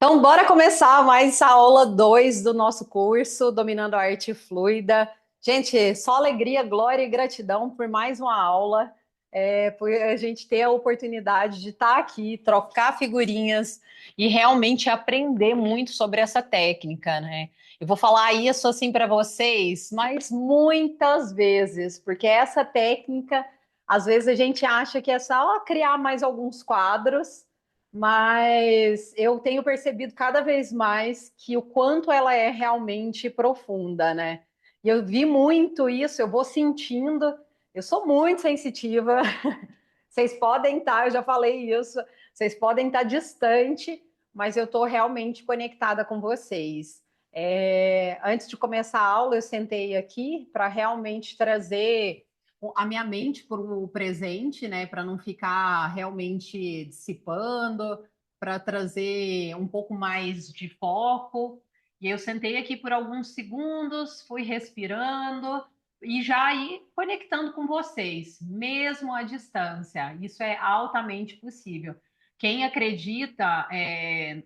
Então, bora começar mais essa aula 2 do nosso curso, Dominando a Arte Fluida. Gente, só alegria, glória e gratidão por mais uma aula, por a gente ter a oportunidade de estar aqui, trocar figurinhas e realmente aprender muito sobre essa técnica, né? Eu vou falar isso assim para vocês, mas muitas vezes, porque essa técnica, às vezes a gente acha que é só criar mais alguns quadros, mas eu tenho percebido cada vez mais que o quanto ela é realmente profunda, né? E eu vi muito isso, eu vou sentindo, eu sou muito sensitiva. Vocês podem estar, eu já falei isso, vocês podem estar distante, mas eu estou realmente conectada com vocês. Antes de começar a aula, eu sentei aqui para realmente trazer a minha mente para o presente, né, para não ficar realmente dissipando, para trazer um pouco mais de foco. E eu sentei aqui por alguns segundos, fui respirando e já ir conectando com vocês, mesmo à distância. Isso é altamente possível. Quem acredita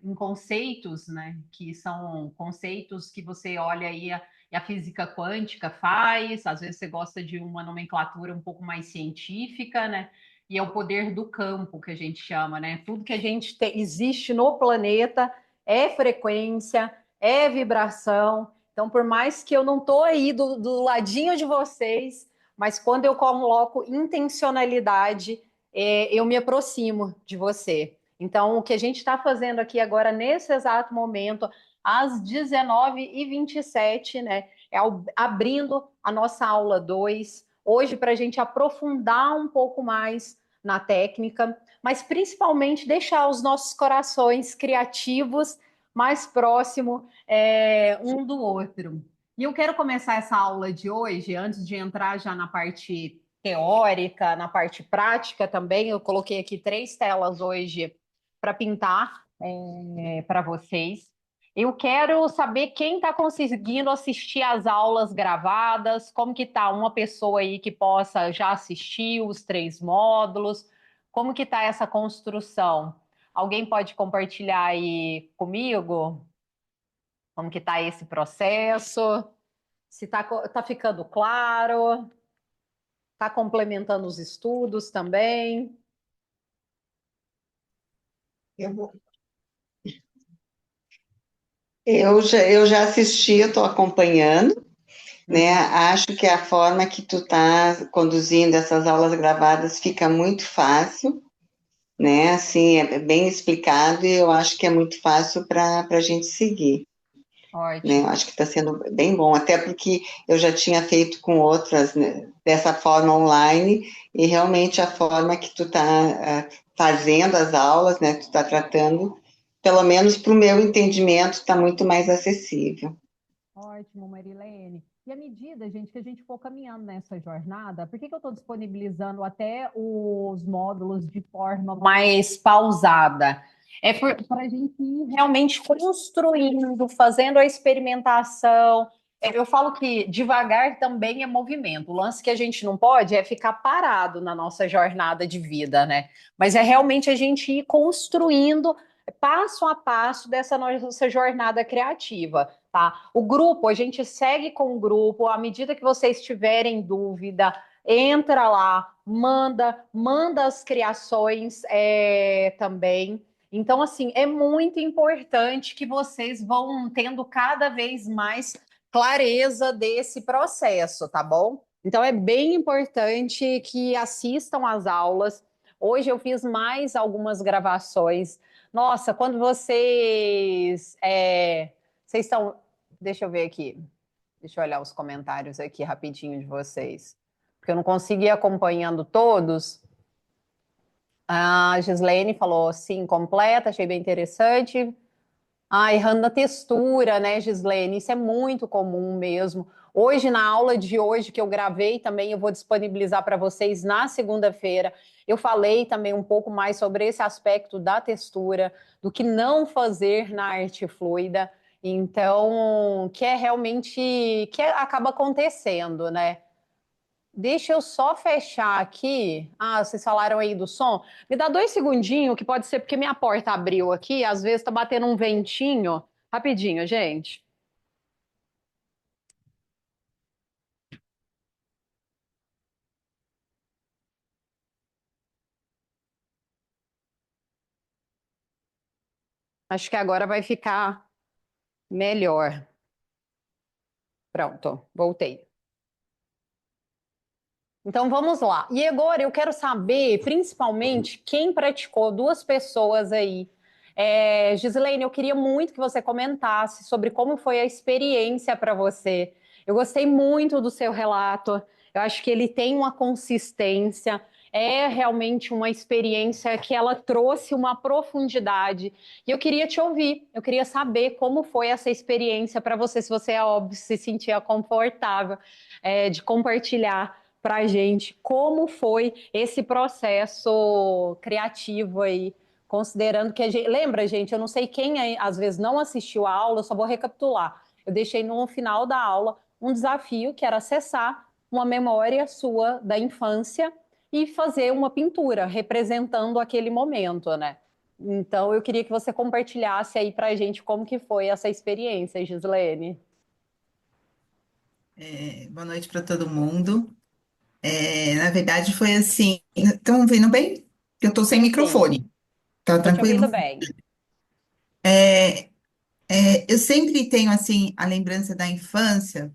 em conceitos, né, que são conceitos que você olha aí e a física quântica faz, às vezes você gosta de uma nomenclatura um pouco mais científica, né? E é o poder do campo que a gente chama, né? Tudo que a gente existe no planeta é frequência, é vibração. Então, por mais que eu não estou aí do ladinho de vocês, mas quando eu coloco intencionalidade, eu me aproximo de você. Então, o que a gente está fazendo aqui agora, nesse exato momento, às 19h27, né? Abrindo a nossa aula 2, hoje para a gente aprofundar um pouco mais na técnica, mas principalmente deixar os nossos corações criativos mais próximo um do outro. E eu quero começar essa aula de hoje, antes de entrar já na parte teórica, na parte prática também. Eu coloquei aqui 3 telas hoje para pintar para vocês. Eu quero saber quem está conseguindo assistir às aulas gravadas, como que está uma pessoa aí que possa já assistir os 3 módulos, como que está essa construção? Alguém pode compartilhar aí comigo como que está esse processo? Se tá ficando claro, está complementando os estudos também? Eu, vou- eu já assisti, eu estou acompanhando, né? Uhum. Acho que a forma que tu tá conduzindo essas aulas gravadas fica muito fácil, né? Assim, é bem explicado e eu acho que é muito fácil para a gente seguir, né? Eu Ótimo. acho que está sendo bem bom, até porque eu já tinha feito com outras, né, dessa forma online e realmente a forma que tu tá fazendo as aulas, né? Tu tá tratando, pelo menos para o meu entendimento, está muito mais acessível. Ótimo, Marilene. E à medida, gente, que a gente for caminhando nessa jornada, por que que eu estou disponibilizando até os módulos de forma mais pausada? É para a gente ir realmente construindo, fazendo a experimentação. Eu falo que devagar também é movimento. O lance que a gente não pode é ficar parado na nossa jornada de vida, né? Mas é realmente a gente ir construindo passo a passo dessa nossa jornada criativa. Tá? O grupo, a gente segue com o grupo, à medida que vocês tiverem dúvida, entra lá, manda as criações também. Então, assim, é muito importante que vocês vão tendo cada vez mais clareza desse processo, tá bom? Então, é bem importante que assistam às aulas. Hoje eu fiz mais algumas gravações. Nossa, quando vocês estão. Deixa eu ver aqui. Deixa eu olhar os comentários aqui rapidinho de vocês. Porque eu não consegui ir acompanhando todos. A Gislaine falou sim, completa, achei bem interessante. Ah, errando na textura, né, Gislaine? Isso é muito comum mesmo. Hoje, na aula de hoje que eu gravei também, eu vou disponibilizar para vocês na segunda-feira. Eu falei também um pouco mais sobre esse aspecto da textura, do que não fazer na arte fluida. Então, que é realmente que acaba acontecendo, né? deixa eu só fechar aqui. Ah, vocês falaram aí do som. Me dá 2 segundinhos, que pode ser porque minha porta abriu aqui. Às vezes tá batendo um ventinho. Rapidinho, gente. Acho que agora vai ficar melhor. Pronto, voltei. Então vamos lá. E agora eu quero saber, principalmente, quem praticou, duas pessoas aí. Gislaine, eu queria muito que você comentasse sobre como foi a experiência para você. Eu gostei muito do seu relato. Eu acho que ele tem uma consistência, é realmente uma experiência que ela trouxe uma profundidade. E eu queria te ouvir, eu queria saber como foi essa experiência para você, se você, é óbvio, se sentia confortável, de compartilhar para a gente como foi esse processo criativo aí, considerando que a gente. Lembra, gente, eu não sei quem aí, às vezes não assistiu a aula, eu só vou recapitular. Eu deixei no final da aula um desafio que era acessar uma memória sua da infância e fazer uma pintura representando aquele momento, né? Então, eu queria que você compartilhasse aí para a gente como que foi essa experiência, Gislene. Boa noite para todo mundo. Na verdade, foi assim. Estão ouvindo bem? Eu estou sem Sim, sim, microfone. Tá estou te ouvindo tranquilo? bem. Eu sempre tenho assim a lembrança da infância.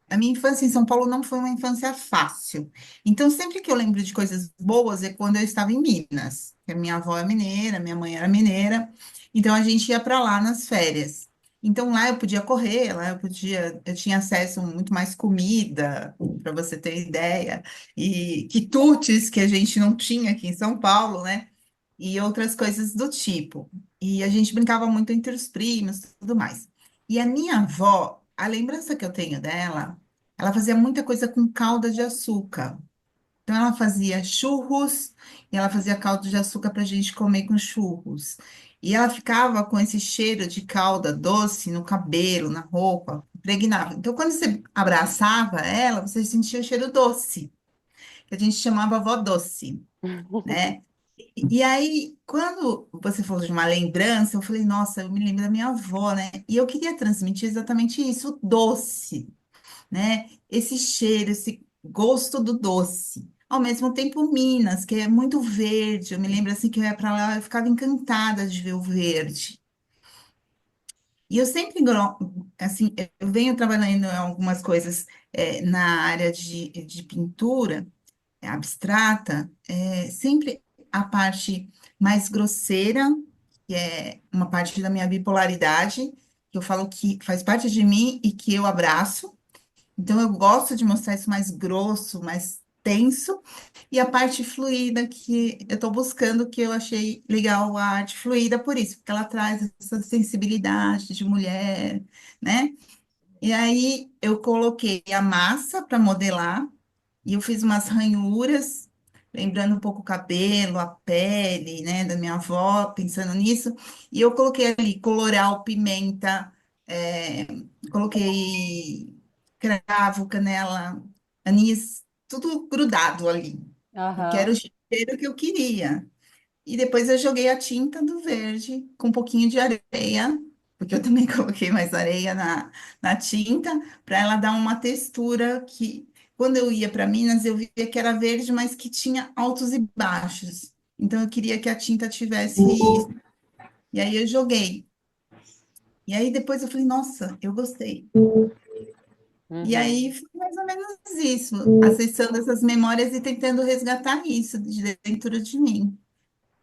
A minha infância em São Paulo não foi uma infância fácil. Então, sempre que eu lembro de coisas boas é quando eu estava em Minas. Que a minha avó é mineira, minha mãe era mineira. Então, a gente ia para lá nas férias. Então, lá eu podia correr, lá eu tinha acesso a muito mais comida, para você ter ideia, e quitutes que a gente não tinha aqui em São Paulo, né? E outras coisas do tipo. E a gente brincava muito entre os primos, tudo mais. E a minha avó, a lembrança que eu tenho dela, ela fazia muita coisa com calda de açúcar. Então ela fazia churros e ela fazia calda de açúcar para a gente comer com churros. E ela ficava com esse cheiro de calda doce no cabelo, na roupa, impregnava. Então quando você abraçava ela, você sentia o cheiro doce, que a gente chamava avó doce, né? E aí, quando você falou de uma lembrança, eu falei, nossa, eu me lembro da minha avó, né? E eu queria transmitir exatamente isso, o doce, né? Esse cheiro, esse gosto do doce. Ao mesmo tempo, Minas, que é muito verde. Eu me lembro assim que eu ia para lá, eu ficava encantada de ver o verde. E eu sempre, assim, eu venho trabalhando em algumas coisas na área de pintura abstrata, sempre a parte mais grosseira, que é uma parte da minha bipolaridade, que eu falo que faz parte de mim e que eu abraço. Então, eu gosto de mostrar isso mais grosso, mais tenso, e a parte fluida que eu estou buscando, que eu achei legal a arte fluida por isso, porque ela traz essa sensibilidade de mulher, né? E aí eu coloquei a massa para modelar, e eu fiz umas ranhuras, lembrando um pouco o cabelo, a pele, né, da minha avó, pensando nisso. E eu coloquei ali coloral, pimenta, é, coloquei cravo, canela, anis, tudo grudado ali, porque era o Aham, cheiro que eu queria. E depois eu joguei a tinta do verde com um pouquinho de areia, porque eu também coloquei mais areia na tinta, para ela dar uma textura que, quando eu ia para Minas, eu via que era verde, mas que tinha altos e baixos. Então eu queria que a tinta tivesse isso. E aí eu joguei. E aí depois eu falei, nossa, eu gostei. E uhum. aí foi mais ou menos isso, acessando essas memórias e tentando resgatar isso de dentro de mim.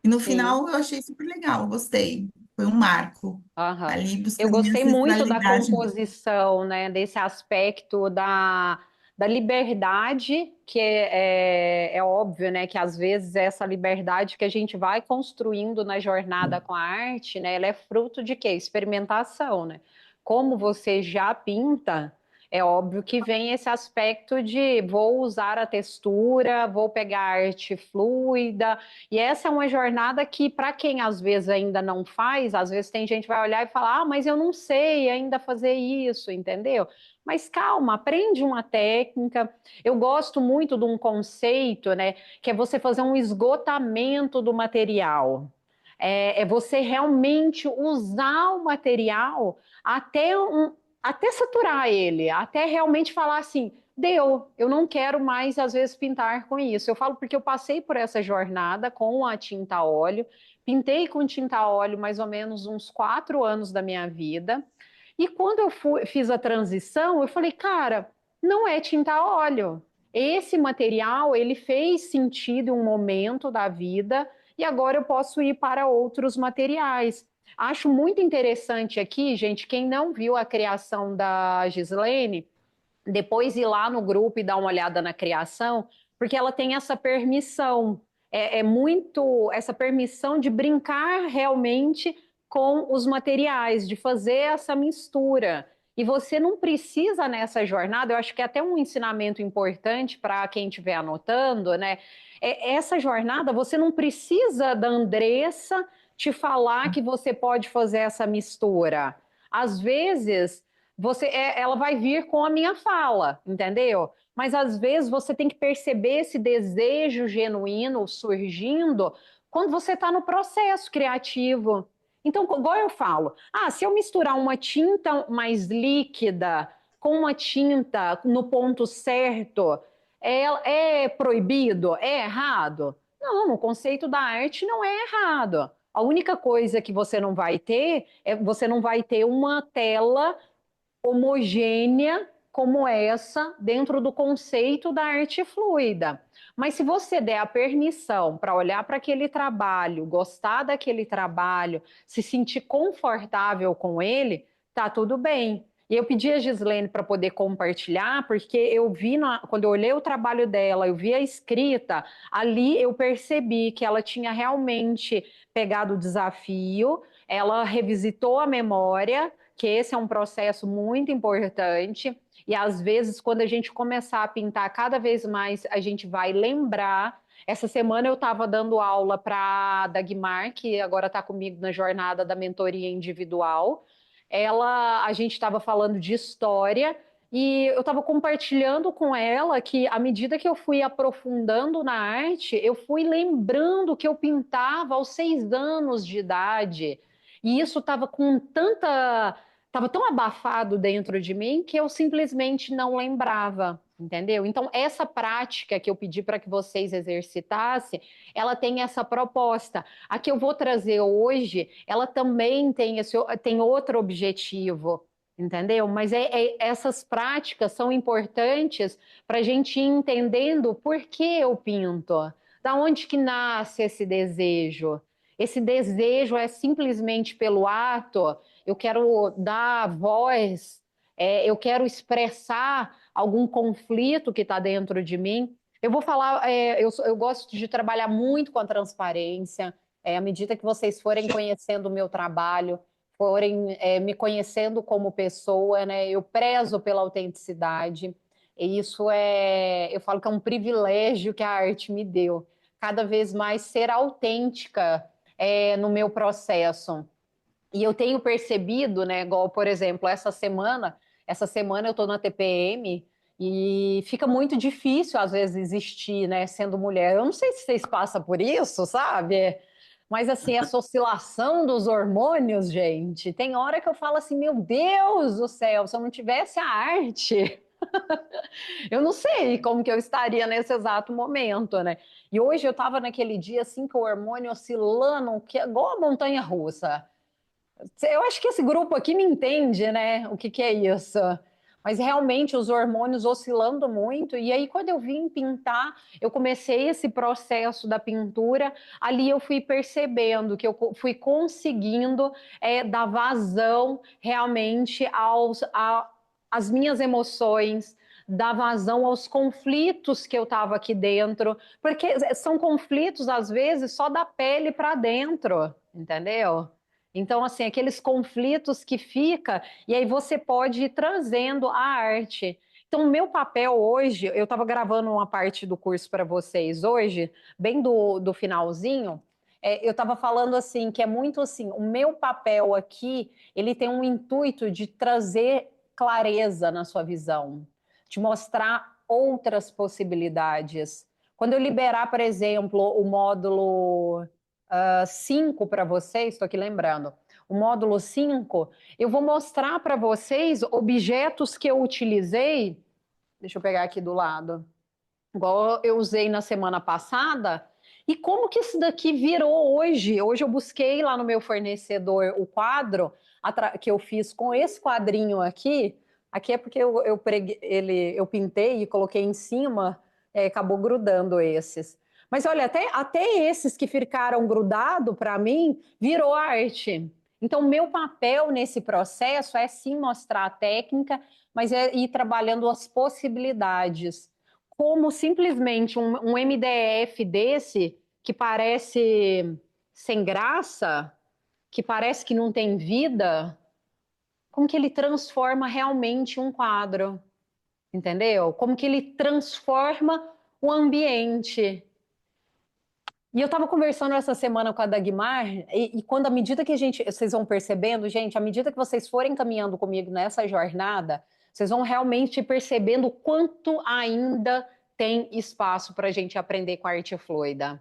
E no Sim. final eu achei super legal, gostei. Foi um marco Aham. ali Eu buscando minha gostei muito da ancestralidade. composição, né, desse aspecto da liberdade, que é óbvio, né, que às vezes essa liberdade que a gente vai construindo na jornada com a arte, né, ela é fruto de quê? Experimentação, né? Como você já pinta, É óbvio que vem esse aspecto de vou usar a textura, vou pegar a arte fluida, e essa é uma jornada que, para quem às vezes ainda não faz, às vezes tem gente que vai olhar e falar, ah, mas eu não sei ainda fazer isso, entendeu? Mas calma, aprende uma técnica. Eu gosto muito de um conceito, né, que é você fazer um esgotamento do material. É você realmente usar o material até saturar ele, até realmente falar assim, deu, eu não quero mais, às vezes, pintar com isso. Eu falo porque eu passei por essa jornada com a tinta a óleo, pintei com tinta a óleo mais ou menos uns 4 anos da minha vida, e quando fiz a transição, eu falei, cara, não é tinta a óleo. Esse material, ele fez sentido em um momento da vida, e agora eu posso ir para outros materiais. Acho muito interessante aqui, gente, quem não viu a criação da Gislene, depois ir lá no grupo e dar uma olhada na criação, porque ela tem essa permissão, é muito essa permissão de brincar realmente com os materiais, de fazer essa mistura. E você não precisa nessa jornada, eu acho que é até um ensinamento importante para quem estiver anotando, né? Essa jornada, você não precisa da Andressa te falar que você pode fazer essa mistura. Às vezes, ela vai vir com a minha fala, entendeu? Mas às vezes você tem que perceber esse desejo genuíno surgindo quando você está no processo criativo. Então, igual eu falo, se eu misturar uma tinta mais líquida com uma tinta no ponto certo, é proibido? É errado? Não, o conceito da arte não é errado. A única coisa que você não vai ter você não vai ter uma tela homogênea como essa dentro do conceito da arte fluida. Mas se você der a permissão para olhar para aquele trabalho, gostar daquele trabalho, se sentir confortável com ele, tá tudo bem. E eu pedi a Gislene para poder compartilhar, porque eu vi, quando eu olhei o trabalho dela, eu vi a escrita, ali eu percebi que ela tinha realmente pegado o desafio, ela revisitou a memória, que esse é um processo muito importante, e às vezes, quando a gente começar a pintar cada vez mais, a gente vai lembrar. Essa semana eu estava dando aula para a Dagmar, que agora está comigo na jornada da mentoria individual. A gente estava falando de história, e eu estava compartilhando com ela que, à medida que eu fui aprofundando na arte, eu fui lembrando que eu pintava aos 6 anos de idade. E isso estava tão abafado dentro de mim que eu simplesmente não lembrava, entendeu? Então, essa prática que eu pedi para que vocês exercitassem, ela tem essa proposta. A que eu vou trazer hoje, ela também tem outro objetivo, entendeu? Mas essas práticas são importantes para a gente ir entendendo por que eu pinto, da onde que nasce esse desejo. Esse desejo é simplesmente pelo ato, eu quero dar voz, eu quero expressar algum conflito que está dentro de mim. Eu vou falar, eu gosto de trabalhar muito com a transparência, à medida que vocês forem conhecendo o meu trabalho, forem me conhecendo como pessoa, né, eu prezo pela autenticidade, e isso eu falo que é um privilégio que a arte me deu, cada vez mais ser autêntica no meu processo. E eu tenho percebido, né, igual, por exemplo, essa semana eu estou na TPM e fica muito difícil, às vezes, existir, né, sendo mulher. Eu não sei se vocês passam por isso, sabe? Mas, assim, essa oscilação dos hormônios, gente, tem hora que eu falo assim, meu Deus do céu, se eu não tivesse a arte, eu não sei como que eu estaria nesse exato momento, né? E hoje eu estava naquele dia, assim, com o hormônio oscilando, que é igual a montanha-russa. Eu acho que esse grupo aqui me entende, né? O que que é isso? Mas realmente os hormônios oscilando muito. E aí, quando eu vim pintar, eu comecei esse processo da pintura. Ali eu fui percebendo que eu fui conseguindo dar vazão realmente às minhas emoções, dar vazão aos conflitos que eu estava aqui dentro. Porque são conflitos, às vezes, só da pele para dentro, entendeu? Então, assim, aqueles conflitos que fica, e aí você pode ir trazendo a arte. Então, o meu papel hoje, eu estava gravando uma parte do curso para vocês hoje, bem do finalzinho, eu estava falando assim, que é muito assim, o meu papel aqui, ele tem um intuito de trazer clareza na sua visão, de mostrar outras possibilidades. Quando eu liberar, por exemplo, o módulo 5 para vocês, estou aqui lembrando, o módulo 5, eu vou mostrar para vocês objetos que eu utilizei. Deixa eu pegar aqui do lado. Igual eu usei na semana passada. E como que isso daqui virou hoje? Hoje eu busquei lá no meu fornecedor o quadro que eu fiz com esse quadrinho aqui. Aqui é porque eu pintei e coloquei em cima, acabou grudando esses. Mas olha, até esses que ficaram grudados, para mim, virou arte. Então, meu papel nesse processo é sim mostrar a técnica, mas é ir trabalhando as possibilidades. Como simplesmente um MDF desse, que parece sem graça, que parece que não tem vida, como que ele transforma realmente um quadro, entendeu? Como que ele transforma o ambiente. E eu estava conversando essa semana com a Dagmar, e quando à medida que vocês vão percebendo, gente, à medida que vocês forem caminhando comigo nessa jornada, vocês vão realmente percebendo o quanto ainda tem espaço para a gente aprender com a arte fluida.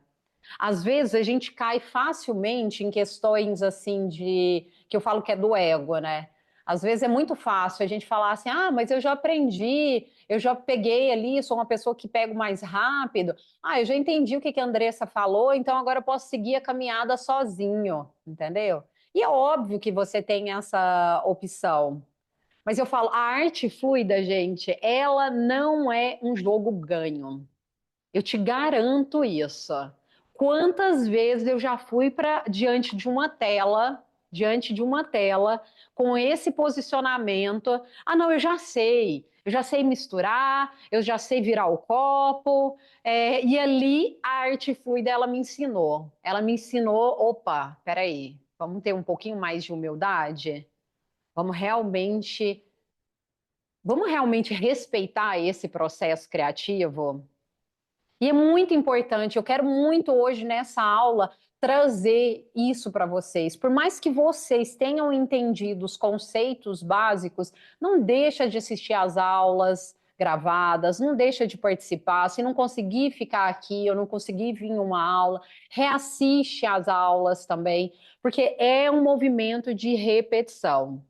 Às vezes a gente cai facilmente em questões assim de que eu falo que é do ego, né? Às vezes é muito fácil a gente falar assim: ah, mas eu já aprendi, eu já peguei ali, sou uma pessoa que pego mais rápido. Ah, eu já entendi o que a Andressa falou, então agora eu posso seguir a caminhada sozinho, entendeu? E é óbvio que você tem essa opção. Mas eu falo, a arte fluida, gente, ela não é um jogo ganho. Eu te garanto isso. Quantas vezes eu já fui para diante de uma tela, com esse posicionamento. Ah, não, eu já sei misturar, eu já sei virar o copo. E ali a arte fluida ela me ensinou. Ela me ensinou, opa, peraí, vamos ter um pouquinho mais de humildade? Vamos realmente, vamos realmente respeitar esse processo criativo? E é muito importante, eu quero muito hoje nessa aula trazer isso para vocês. Por mais que vocês tenham entendido os conceitos básicos, não deixa de assistir às aulas gravadas, não deixa de participar. Se não conseguir ficar aqui, eu não conseguir vir em uma aula, reassiste às aulas também, porque é um movimento de repetição.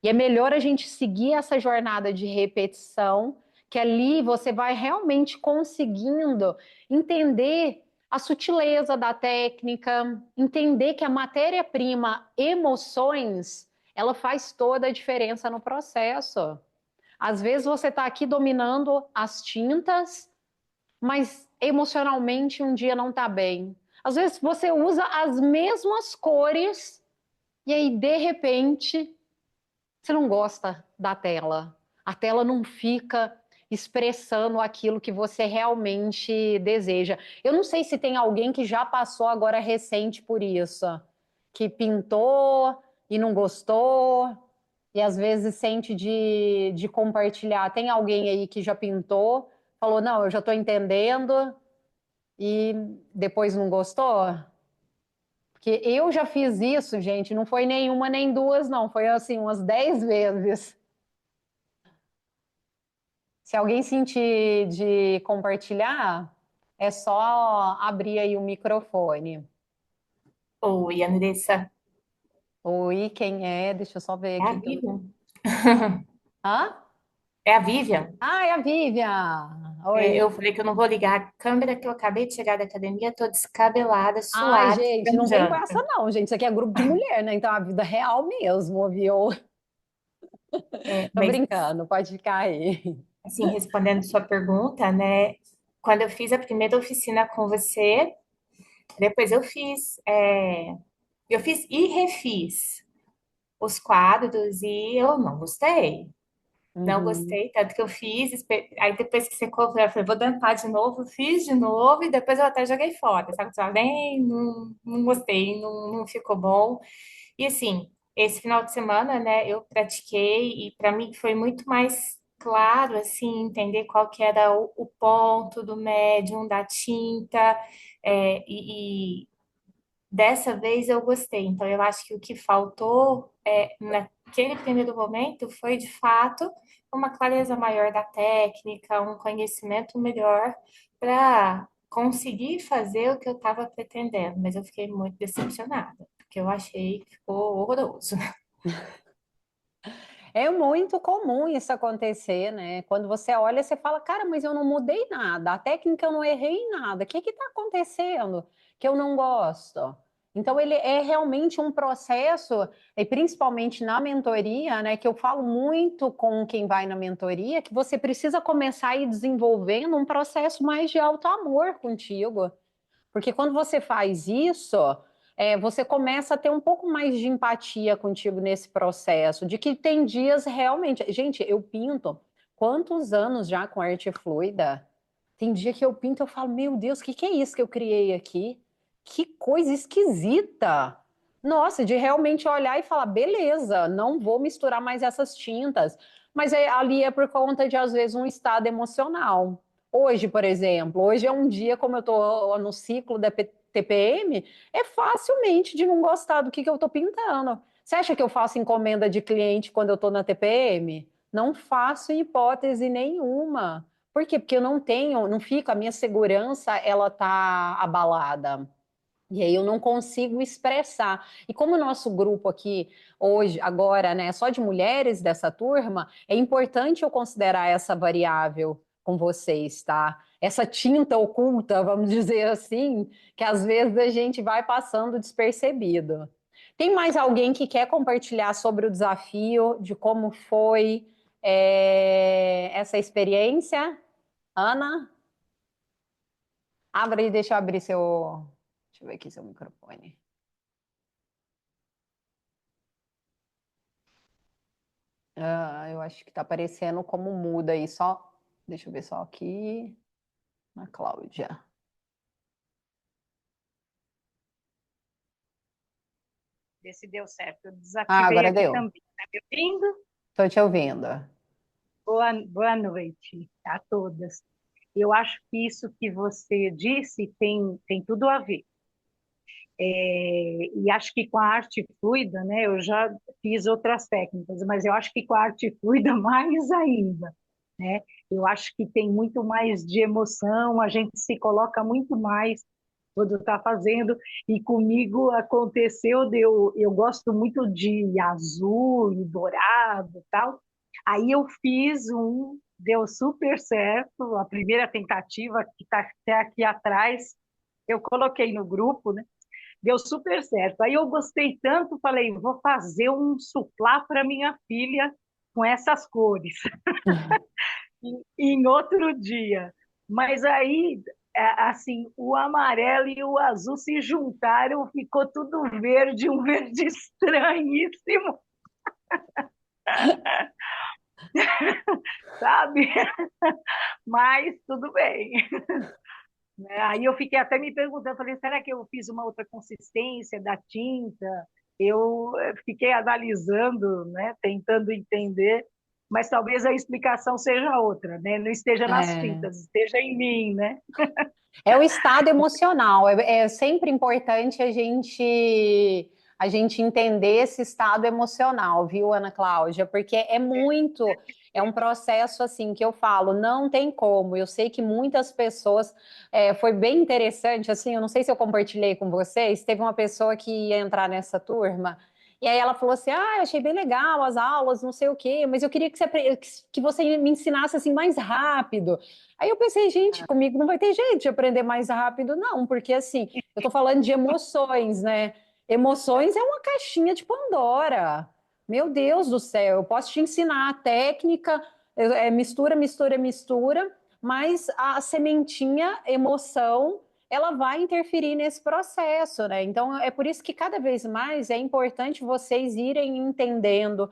E é melhor a gente seguir essa jornada de repetição, que ali você vai realmente conseguindo entender a sutileza da técnica, entender que a matéria-prima, emoções, ela faz toda a diferença no processo. Às vezes você está aqui dominando as tintas, mas emocionalmente um dia não está bem. Às vezes você usa as mesmas cores e aí, de repente, você não gosta da tela. A tela não fica expressando aquilo que você realmente deseja. Eu não sei se tem alguém que já passou agora recente por isso, que pintou e não gostou, e às vezes sente de compartilhar. Tem alguém aí que já pintou, falou, não, eu já estou entendendo, e depois não gostou? Porque eu já fiz isso, gente, não foi nenhuma nem duas, não, foi assim, umas 10 vezes. Se alguém sentir de compartilhar, é só abrir aí o microfone. Oi, Andressa. Oi, quem é? Deixa eu só ver É a aqui. Vivian? Hã? É a Vivian? Ah, é a Vivian! Eu Oi. falei que eu não vou ligar a câmera, que eu acabei de chegar da academia, tô descabelada, Ai, suada, gente, esperando não vem com essa janta. não, gente. Isso aqui é grupo de mulher, né? Então é a vida real mesmo, viu? Tô Mas, brincando, pode ficar aí. assim, respondendo sua pergunta, né? Quando eu fiz a primeira oficina com você, depois eu fiz e refiz os quadros e eu não gostei. Não Uhum. gostei, tanto que eu fiz, aí depois que secou, eu falei, vou tentar de novo, fiz de novo, e depois eu até joguei fora, sabe? Nem, não gostei, não ficou bom. E assim, esse final de semana, né, eu pratiquei e para mim foi muito mais claro, assim, entender qual que era o ponto do médium, da tinta, e dessa vez eu gostei. Então, eu acho que o que faltou naquele primeiro momento foi, de fato, uma clareza maior da técnica, um conhecimento melhor para conseguir fazer o que eu estava pretendendo. Mas eu fiquei muito decepcionada, porque eu achei que ficou horroroso. É muito comum isso acontecer, né? Quando você olha, você fala, cara, mas eu não mudei nada, a técnica eu não errei em nada. O que está acontecendo que eu não gosto? Então, ele é realmente um processo, e principalmente na mentoria, né? Que eu falo muito com quem vai na mentoria, que você precisa começar a ir desenvolvendo um processo mais de auto-amor contigo. Porque quando você faz isso, você começa a ter um pouco mais de empatia contigo nesse processo, de que tem dias realmente. Gente, eu pinto quantos anos já com arte fluida? Tem dia que eu pinto e eu falo, meu Deus, o que, que é isso que eu criei aqui? Que coisa esquisita! Nossa, de realmente olhar e falar, beleza, não vou misturar mais essas tintas. Mas ali é por conta de, às vezes, um estado emocional. Hoje, por exemplo, hoje é um dia, como eu estou no ciclo da TPM, é facilmente de não gostar do que eu estou pintando. Você acha que eu faço encomenda de cliente quando eu estou na TPM? Não faço em hipótese nenhuma. Por quê? Porque eu não tenho, não fico, a minha segurança, ela tá abalada. E aí eu não consigo expressar. E como o nosso grupo aqui hoje, agora, né, é só de mulheres dessa turma, é importante eu considerar essa variável com vocês, tá? Essa tinta oculta, vamos dizer assim, que às vezes a gente vai passando despercebido. Tem mais alguém que quer compartilhar sobre o desafio, de como foi, essa experiência? Ana? Abre aí, deixa eu abrir seu. Deixa eu ver aqui seu microfone. Ah, eu acho que tá aparecendo como muda aí, só. Deixa eu ver só aqui. Na Cláudia. Ver se deu certo. Eu Ah, desativei agora aqui deu. também. Tá me ouvindo? Tô te ouvindo. Boa noite a todas. Eu acho que isso que você disse tem tudo a ver. E acho que com a arte fluida, né, eu já fiz outras técnicas, mas eu acho que com a arte fluida mais ainda, né? Eu acho que tem muito mais de emoção, a gente se coloca muito mais quando está fazendo, e comigo aconteceu, eu gosto muito de azul e dourado e tal, aí eu fiz deu super certo, a primeira tentativa, que está até aqui atrás, eu coloquei no grupo, né? Deu super certo. Aí eu gostei tanto, falei, vou fazer um suplá para minha filha com essas cores, em outro dia. Mas aí, assim, o amarelo e o azul se juntaram, ficou tudo verde, um verde estranhíssimo, sabe? Mas tudo bem. Né? Aí eu fiquei até me perguntando, falei, será que eu fiz uma outra consistência da tinta? Eu fiquei analisando, né, tentando entender, mas talvez a explicação seja outra, né? Não esteja nas É. tintas, esteja em mim, né? É o estado emocional. É sempre importante a gente entender esse estado emocional, viu, Ana Cláudia? Porque é um processo assim que eu falo, não tem como. Eu sei que muitas pessoas, foi bem interessante, assim, eu não sei se eu compartilhei com vocês, teve uma pessoa que ia entrar nessa turma. E aí ela falou assim: ah, eu achei bem legal as aulas, não sei o quê, mas eu queria que você me ensinasse assim mais rápido. Aí eu pensei, gente, comigo não vai ter jeito de aprender mais rápido, não, porque assim, eu tô falando de emoções, né? Emoções é uma caixinha de Pandora. Meu Deus do céu, eu posso te ensinar a técnica, mistura, mistura, mistura, mas a sementinha, emoção, ela vai interferir nesse processo, né? Então é por isso que cada vez mais é importante vocês irem entendendo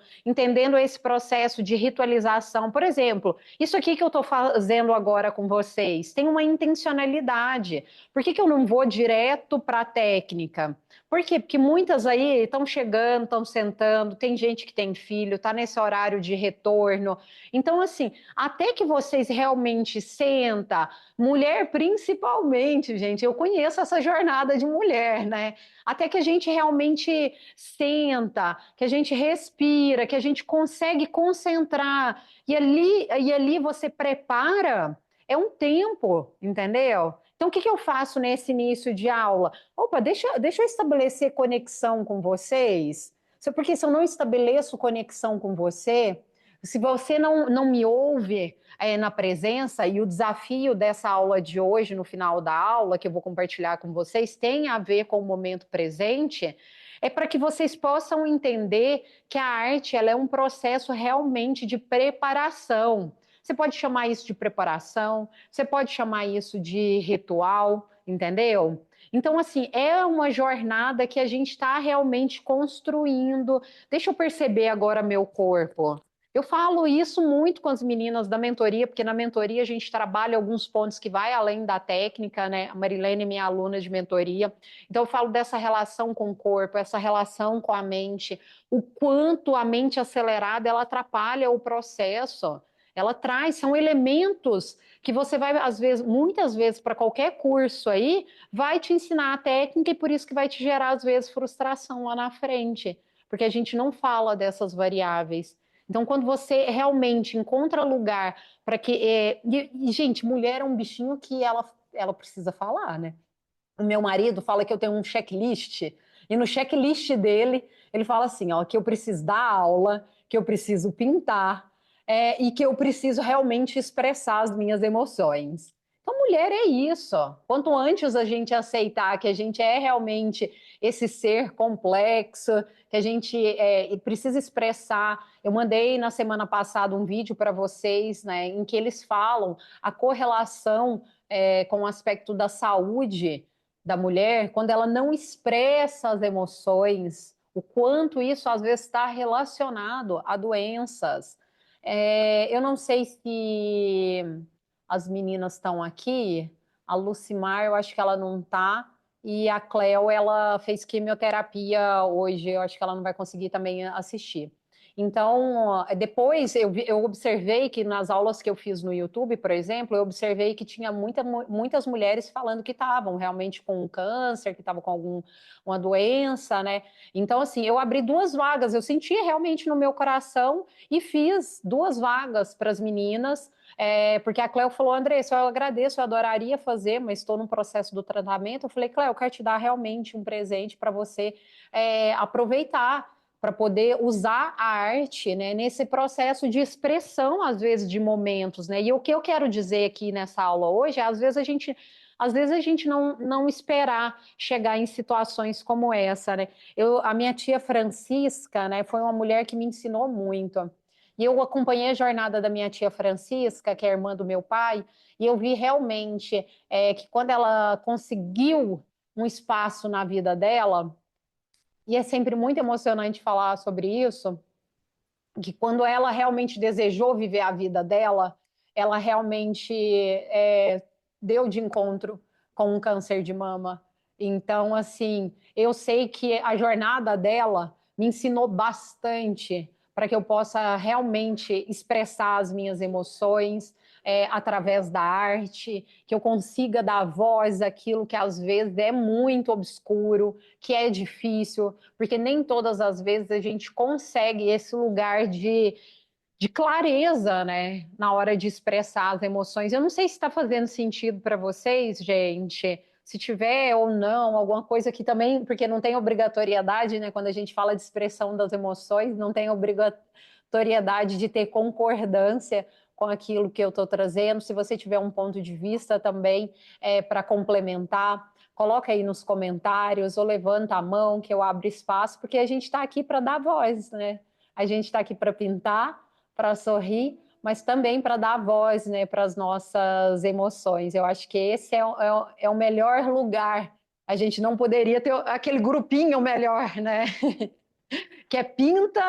esse processo de ritualização. Por exemplo, isso aqui que eu estou fazendo agora com vocês tem uma intencionalidade. Por que eu não vou direto para a técnica? Por quê? Porque muitas aí estão chegando, estão sentando, tem gente que tem filho, está nesse horário de retorno. Então, assim, até que vocês realmente senta, mulher principalmente, gente, eu conheço essa jornada de mulher, né? Até que a gente realmente senta, que a gente respira, que a gente consegue concentrar, e ali você prepara, é um tempo, entendeu? Então, o que que eu faço nesse início de aula? Opa, deixa eu estabelecer conexão com vocês. Porque se eu não estabeleço conexão com você, se você não me ouve na presença, e o desafio dessa aula de hoje, no final da aula, que eu vou compartilhar com vocês, tem a ver com o momento presente, é para que vocês possam entender que a arte ela é um processo realmente de preparação. Você pode chamar isso de preparação, você pode chamar isso de ritual, entendeu? Então, assim, é uma jornada que a gente está realmente construindo. Deixa eu perceber agora meu corpo. Eu falo isso muito com as meninas da mentoria, porque na mentoria a gente trabalha alguns pontos que vai além da técnica, né? A Marilene é minha aluna de mentoria. Então, eu falo dessa relação com o corpo, essa relação com a mente, o quanto a mente acelerada ela atrapalha o processo. Ela traz, são elementos que você vai, às vezes, muitas vezes, para qualquer curso aí, vai te ensinar a técnica e por isso que vai te gerar, às vezes, frustração lá na frente, porque a gente não fala dessas variáveis. Então, quando você realmente encontra lugar para que. Gente, mulher é um bichinho que ela precisa falar, né? O meu marido fala que eu tenho um checklist, e no checklist dele, ele fala assim: ó, que eu preciso dar aula, que eu preciso pintar, e que eu preciso realmente expressar as minhas emoções. Então, mulher é isso. Quanto antes a gente aceitar que a gente é realmente esse ser complexo, que a gente precisa expressar. Eu mandei na semana passada um vídeo para vocês, né, em que eles falam a correlação com o aspecto da saúde da mulher, quando ela não expressa as emoções, o quanto isso às vezes está relacionado a doenças. Eu não sei se as meninas estão aqui. A Lucimar, eu acho que ela não está. E a Cleo, ela fez quimioterapia hoje. Eu acho que ela não vai conseguir também assistir. Então, depois eu observei que nas aulas que eu fiz no YouTube, por exemplo, eu observei que tinha muitas mulheres falando que estavam realmente com câncer, que estavam com alguma doença, né? Então, assim, eu abri 2 vagas, eu senti realmente no meu coração e fiz 2 vagas para as meninas, porque a Cleo falou: Andressa, eu agradeço, eu adoraria fazer, mas estou no processo do tratamento. Eu falei: Cleo, eu quero te dar realmente um presente para você aproveitar, para poder usar a arte, né, nesse processo de expressão, às vezes, de momentos, né? E o que eu quero dizer aqui nessa aula hoje é, às vezes a gente não esperar chegar em situações como essa, né? A minha tia Francisca, né, foi uma mulher que me ensinou muito. E eu acompanhei a jornada da minha tia Francisca, que é irmã do meu pai, e eu vi realmente que quando ela conseguiu um espaço na vida dela, e é sempre muito emocionante falar sobre isso, que quando ela realmente desejou viver a vida dela, ela realmente deu de encontro com um câncer de mama. Então, assim, eu sei que a jornada dela me ensinou bastante para que eu possa realmente expressar as minhas emoções através da arte, que eu consiga dar voz àquilo que às vezes é muito obscuro, que é difícil, porque nem todas as vezes a gente consegue esse lugar de clareza, né, na hora de expressar as emoções. Eu não sei se está fazendo sentido para vocês, gente. Se tiver ou não, alguma coisa que também, porque não tem obrigatoriedade, né? Quando a gente fala de expressão das emoções, não tem obrigatoriedade de ter concordância com aquilo que eu estou trazendo. Se você tiver um ponto de vista também para complementar, coloca aí nos comentários ou levanta a mão que eu abro espaço, porque a gente está aqui para dar voz, né? A gente está aqui para pintar, para sorrir, mas também para dar voz, né, para as nossas emoções. Eu acho que esse é o melhor lugar. A gente não poderia ter aquele grupinho melhor, né? Que é pinta,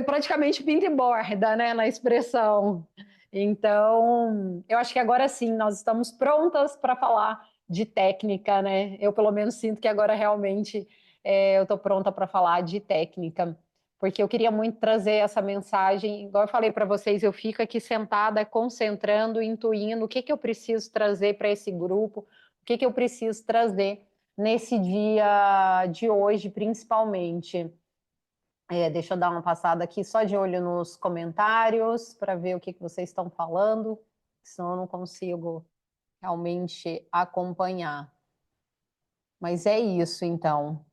praticamente pinta e borda, né, na expressão. Então, eu acho que agora sim, nós estamos prontas para falar de técnica, né? Eu, pelo menos, sinto que agora realmente eu estou pronta para falar de técnica, porque eu queria muito trazer essa mensagem. Igual eu falei para vocês, eu fico aqui sentada, concentrando, intuindo o que que eu preciso trazer para esse grupo, o que que eu preciso trazer nesse dia de hoje, principalmente. Deixa eu dar uma passada aqui só de olho nos comentários para ver o que que vocês estão falando, senão eu não consigo realmente acompanhar. Mas é isso, então.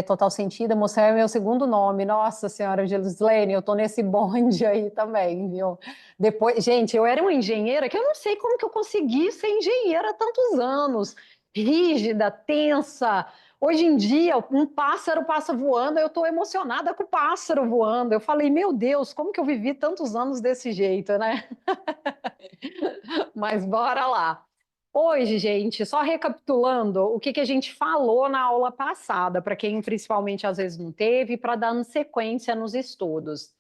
Total sentido, mostrar meu segundo nome. Nossa Senhora Gislene, eu tô nesse bonde aí também, viu? Depois, gente, eu era uma engenheira que eu não sei como que eu consegui ser engenheira há tantos anos. Rígida, tensa. Hoje em dia, um pássaro passa voando, eu tô emocionada com o pássaro voando. Eu falei, meu Deus, como que eu vivi tantos anos desse jeito, né? Mas bora lá. Hoje, gente, só recapitulando o que que a gente falou na aula passada, para quem principalmente às vezes não teve, para dar sequência nos estudos.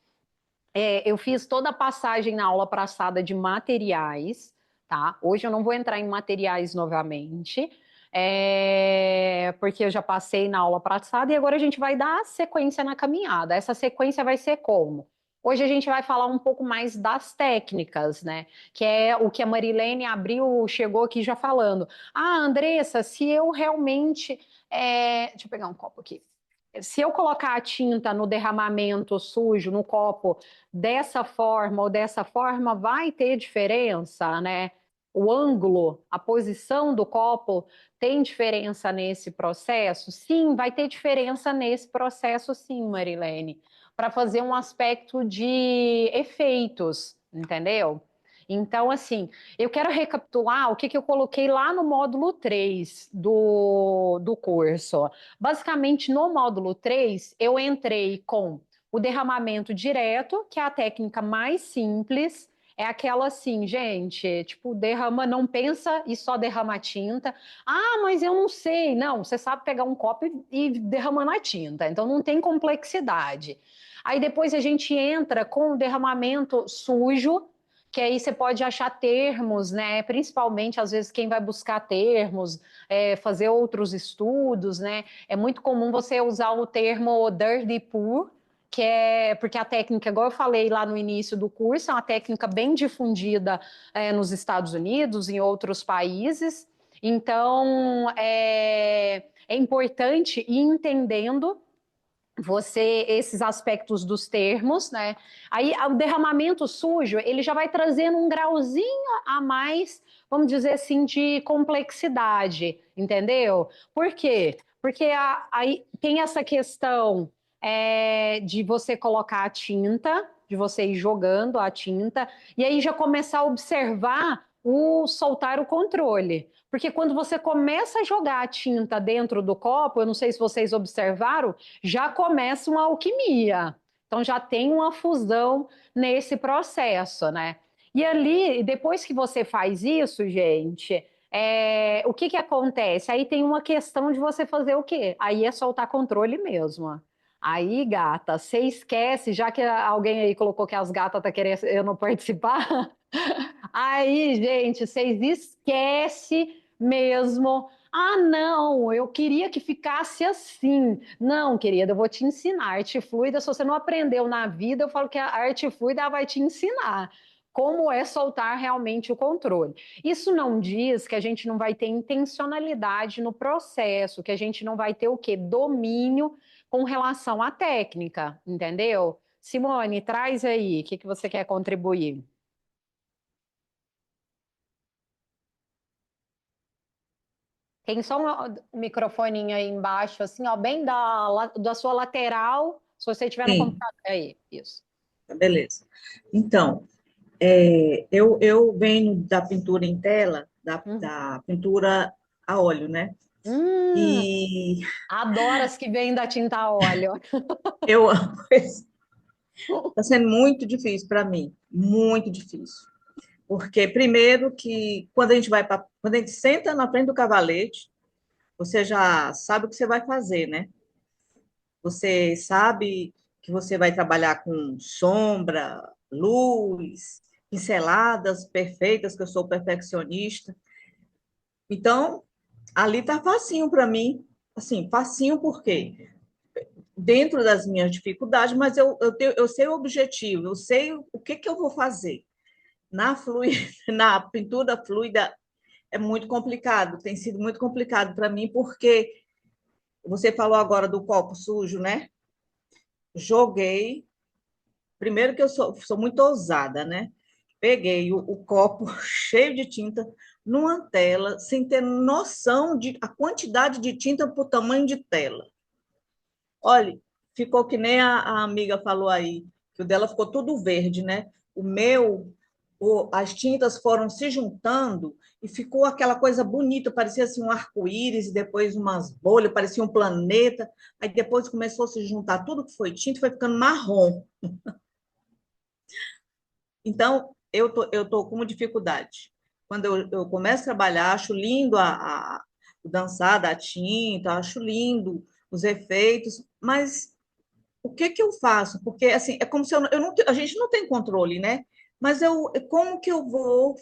Eu fiz toda a passagem na aula passada de materiais, tá? Hoje eu não vou entrar em materiais novamente, porque eu já passei na aula passada e agora a gente vai dar sequência na caminhada. Essa sequência vai ser como? Hoje a gente vai falar um pouco mais das técnicas, né? Que é o que a Marilene abriu, chegou aqui já falando. Ah, Andressa, se eu realmente. Deixa eu pegar um copo aqui. Se eu colocar a tinta no derramamento sujo, no copo, dessa forma ou dessa forma, vai ter diferença, né? O ângulo, a posição do copo tem diferença nesse processo? Sim, vai ter diferença nesse processo, sim, Marilene, para fazer um aspecto de efeitos, entendeu? Então, assim, eu quero recapitular o que que eu coloquei lá no módulo 3 do curso. Basicamente, no módulo 3, eu entrei com o derramamento direto, que é a técnica mais simples. É aquela assim, gente, tipo, derrama, não pensa e só derrama a tinta. Ah, mas eu não sei. Não, você sabe pegar um copo e derramar na tinta, então não tem complexidade. Aí depois a gente entra com o derramamento sujo, que aí você pode achar termos, né? Principalmente, às vezes, quem vai buscar termos, fazer outros estudos, né? É muito comum você usar o termo dirty pour, que é porque a técnica, igual eu falei lá no início do curso, é uma técnica bem difundida nos Estados Unidos, em outros países. Então, é importante ir entendendo esses aspectos dos termos, né? Aí o derramamento sujo, ele já vai trazendo um grauzinho a mais, vamos dizer assim, de complexidade, entendeu? Por quê? Porque aí tem essa questão de você colocar a tinta, de você ir jogando a tinta, e aí já começar a observar o soltar o controle. Porque quando você começa a jogar a tinta dentro do copo, eu não sei se vocês observaram, já começa uma alquimia. Então já tem uma fusão nesse processo, né? E ali, depois que você faz isso, gente, o que que acontece? Aí tem uma questão de você fazer o quê? Aí é soltar controle mesmo. Aí, gata, você esquece, já que alguém aí colocou que as gatas tá querendo eu não participar. Aí, gente, vocês esquecem mesmo. Ah, não, eu queria que ficasse assim. Não, querida, eu vou te ensinar. Arte fluida, se você não aprendeu na vida, eu falo que a arte fluida ela vai te ensinar como é soltar realmente o controle. Isso não diz que a gente não vai ter intencionalidade no processo, que a gente não vai ter o quê? Domínio com relação à técnica, entendeu? Simone, traz aí, o que que você quer contribuir? Tem só um microfoninho aí embaixo, assim, ó, bem da sua lateral, se você estiver no Sim, computador. Aí, isso. tá, beleza. Então, eu venho da pintura em tela, Uhum. da pintura a óleo, né? Hum, E adoro as que vêm da tinta a óleo. eu está sendo muito difícil para mim, muito difícil. Porque, primeiro, que quando a gente senta na frente do cavalete, você já sabe o que você vai fazer, né? Você sabe que você vai trabalhar com sombra, luz, pinceladas perfeitas, que eu sou perfeccionista. Então, ali tá facinho para mim. assim, facinho por quê? Dentro das minhas dificuldades, mas eu sei o objetivo, eu sei o que que eu vou fazer. Na pintura fluida é muito complicado, tem sido muito complicado para mim, porque você falou agora do copo sujo, né? Joguei, primeiro que eu sou muito ousada, né? Peguei o copo cheio de tinta numa tela, sem ter noção de a quantidade de tinta por tamanho de tela. Olha, ficou que nem a amiga falou aí, que o dela ficou tudo verde, né? O meu, as tintas foram se juntando e ficou aquela coisa bonita, parecia assim um arco-íris, e depois umas bolhas, parecia um planeta. Aí depois começou a se juntar tudo que foi tinta, foi ficando marrom. Então, eu tô com uma dificuldade. Quando eu começo a trabalhar, acho lindo o dançar da tinta, acho lindo os efeitos, mas o que que eu faço? Porque, assim, é como se eu não, a gente não tem controle, né? Mas como que eu vou?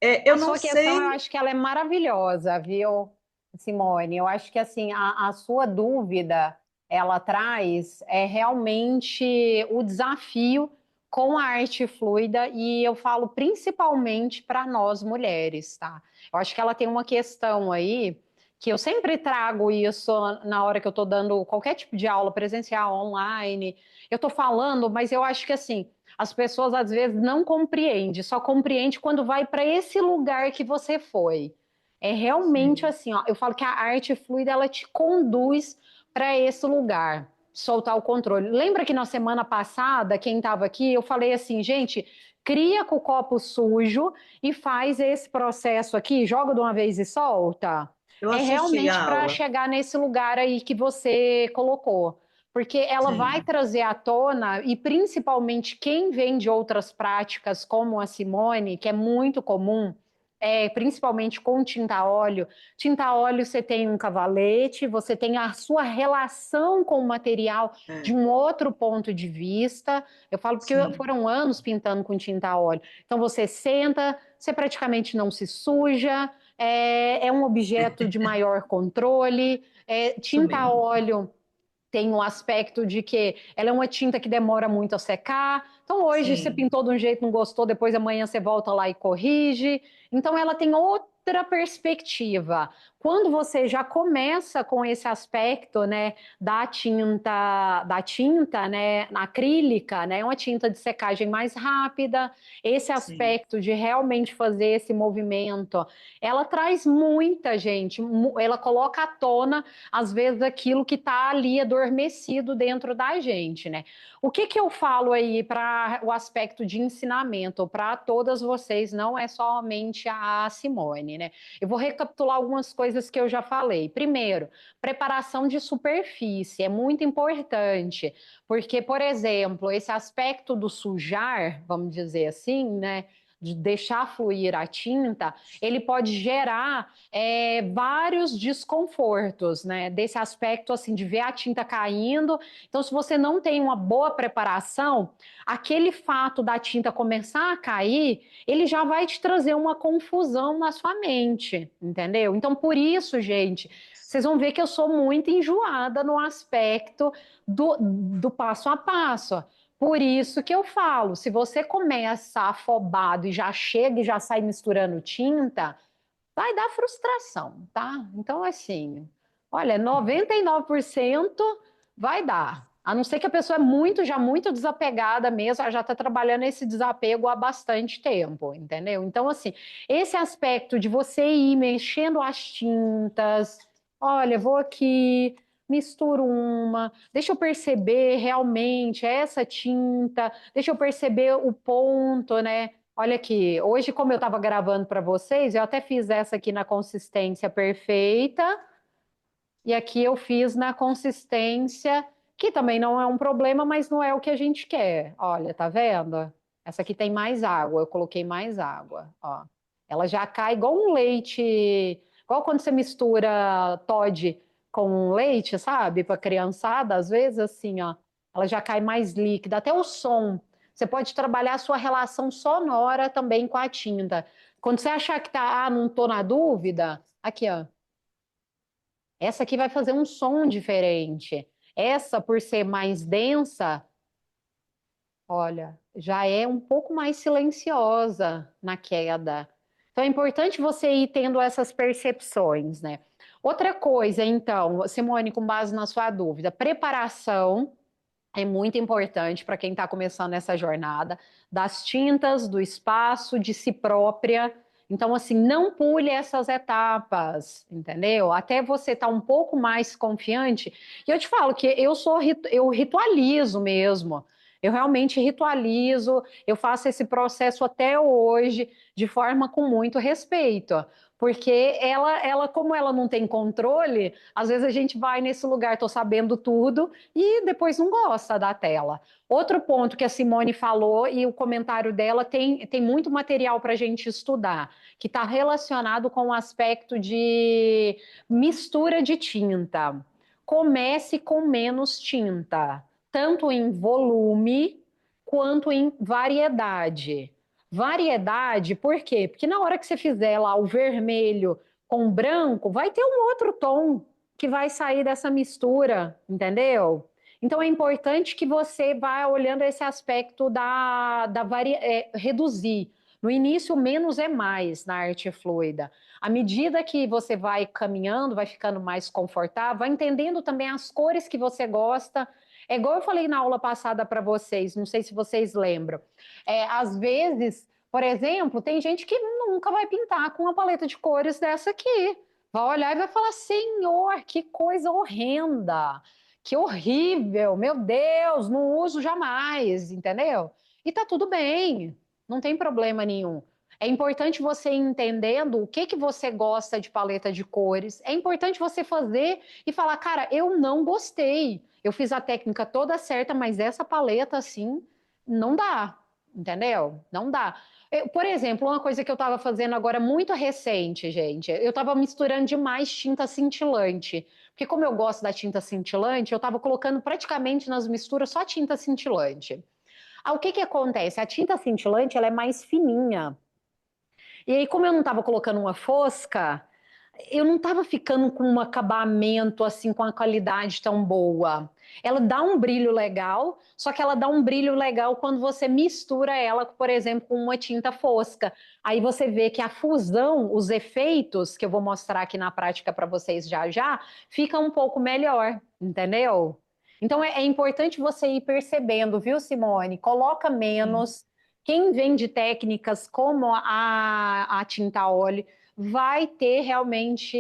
Eu A não sua questão, eu sei. acho que ela é maravilhosa, viu, Simone? Eu acho que assim, a sua dúvida, ela traz realmente o desafio com a arte fluida, e eu falo principalmente para nós mulheres, tá? Eu acho que ela tem uma questão aí, que eu sempre trago isso na hora que eu estou dando qualquer tipo de aula presencial, online. Eu estou falando, mas eu acho que assim, as pessoas às vezes não compreendem, só compreende quando vai para esse lugar que você foi. É realmente Sim, assim, ó, eu falo que a arte fluida ela te conduz para esse lugar, soltar o controle. Lembra que na semana passada, quem estava aqui, eu falei assim, gente, cria com o copo sujo e faz esse processo aqui, joga de uma vez e solta. eu É assisti realmente a para aula. chegar nesse lugar aí que você colocou, porque ela vai Sim, trazer à tona, e principalmente quem vem de outras práticas, como a Simone, que é muito comum, principalmente com tinta a óleo. Tinta a óleo você tem um cavalete, você tem a sua relação com o material de é, um outro ponto de vista. Eu falo porque sim, foram anos pintando com tinta a óleo. Então você senta, você praticamente não se suja, é um objeto de maior controle. isso Tinta a mesmo. óleo tem o aspecto de que ela é uma tinta que demora muito a secar. Então, hoje você Sim, pintou de um jeito, não gostou, depois amanhã você volta lá e corrige. Então, ela tem outra perspectiva. Quando você já começa com esse aspecto, né, da tinta, né, acrílica, né, uma tinta de secagem mais rápida, esse sim, aspecto de realmente fazer esse movimento, ela traz muita gente, ela coloca à tona às vezes aquilo que está ali adormecido dentro da gente, né? O que que eu falo aí para o aspecto de ensinamento para todas vocês, não é somente a Simone, né? Eu vou recapitular algumas coisas que eu já falei. Primeiro, preparação de superfície é muito importante, porque, por exemplo, esse aspecto do sujar, vamos dizer assim, né? De deixar fluir a tinta, ele pode gerar vários desconfortos, né? Desse aspecto assim de ver a tinta caindo. Então, se você não tem uma boa preparação, aquele fato da tinta começar a cair, ele já vai te trazer uma confusão na sua mente, entendeu? Então, por isso, gente, vocês vão ver que eu sou muito enjoada no aspecto do passo a passo. Por isso que eu falo, se você começa afobado e já chega e já sai misturando tinta, vai dar frustração, tá? Então, assim, olha, 99% vai dar. A não ser que a pessoa é já muito desapegada mesmo, ela já está trabalhando esse desapego há bastante tempo, entendeu? Então, assim, esse aspecto de você ir mexendo as tintas, olha, vou aqui, misturo uma, deixa eu perceber realmente essa tinta, deixa eu perceber o ponto, né? Olha aqui, hoje, como eu estava gravando para vocês, eu até fiz essa aqui na consistência perfeita, e aqui eu fiz na consistência, que também não é um problema, mas não é o que a gente quer. Olha, tá vendo? Essa aqui tem mais água, eu coloquei mais água, ó. Ela já cai igual um leite, igual quando você mistura Toddy com leite, sabe? Para criançada, às vezes assim, ó. Ela já cai mais líquida, até o som. Você pode trabalhar a sua relação sonora também com a tinta. Quando você achar que tá, não tô na dúvida, aqui, ó. Essa aqui vai fazer um som diferente. Essa, por ser mais densa, olha, já é um pouco mais silenciosa na queda. Então é importante você ir tendo essas percepções, né? Outra coisa, então, Simone, com base na sua dúvida, preparação é muito importante para quem está começando essa jornada, das tintas, do espaço, de si própria. Então, assim, não pule essas etapas, entendeu? Até você estar um pouco mais confiante. E eu te falo que eu ritualizo mesmo. Eu realmente ritualizo, eu faço esse processo até hoje de forma com muito respeito, porque como ela não tem controle, às vezes a gente vai nesse lugar, tô sabendo tudo, e depois não gosta da tela. Outro ponto que a Simone falou, e o comentário dela tem muito material para a gente estudar, que está relacionado com o aspecto de mistura de tinta. Comece com menos tinta, tanto em volume quanto em variedade. Variedade, por quê? Porque na hora que você fizer lá o vermelho com branco, vai ter um outro tom que vai sair dessa mistura, entendeu? Então é importante que você vá olhando esse aspecto reduzir. No início, menos é mais na arte fluida. À medida que você vai caminhando, vai ficando mais confortável, vai entendendo também as cores que você gosta. É igual eu falei na aula passada para vocês, não sei se vocês lembram. Às vezes, por exemplo, tem gente que nunca vai pintar com uma paleta de cores dessa aqui. Vai olhar e vai falar: Senhor, que coisa horrenda, que horrível, meu Deus, não uso jamais, entendeu? E tá tudo bem, não tem problema nenhum. É importante você ir entendendo o que que você gosta de paleta de cores. É importante você fazer e falar: cara, eu não gostei. Eu fiz a técnica toda certa, mas essa paleta assim não dá, entendeu? Não dá. Por exemplo, uma coisa que eu estava fazendo agora muito recente, gente, eu estava misturando demais tinta cintilante. Porque como eu gosto da tinta cintilante, eu estava colocando praticamente nas misturas só tinta cintilante. O que que acontece? A tinta cintilante, ela é mais fininha. E aí, como eu não estava colocando uma fosca, eu não estava ficando com um acabamento assim com a qualidade tão boa. Ela dá um brilho legal, só que ela dá um brilho legal quando você mistura ela, por exemplo, com uma tinta fosca. Aí você vê que a fusão, os efeitos que eu vou mostrar aqui na prática para vocês já já, fica um pouco melhor, entendeu? Então é importante você ir percebendo, viu, Simone? Coloca Sim. menos. Quem vende técnicas como a tinta a óleo vai ter realmente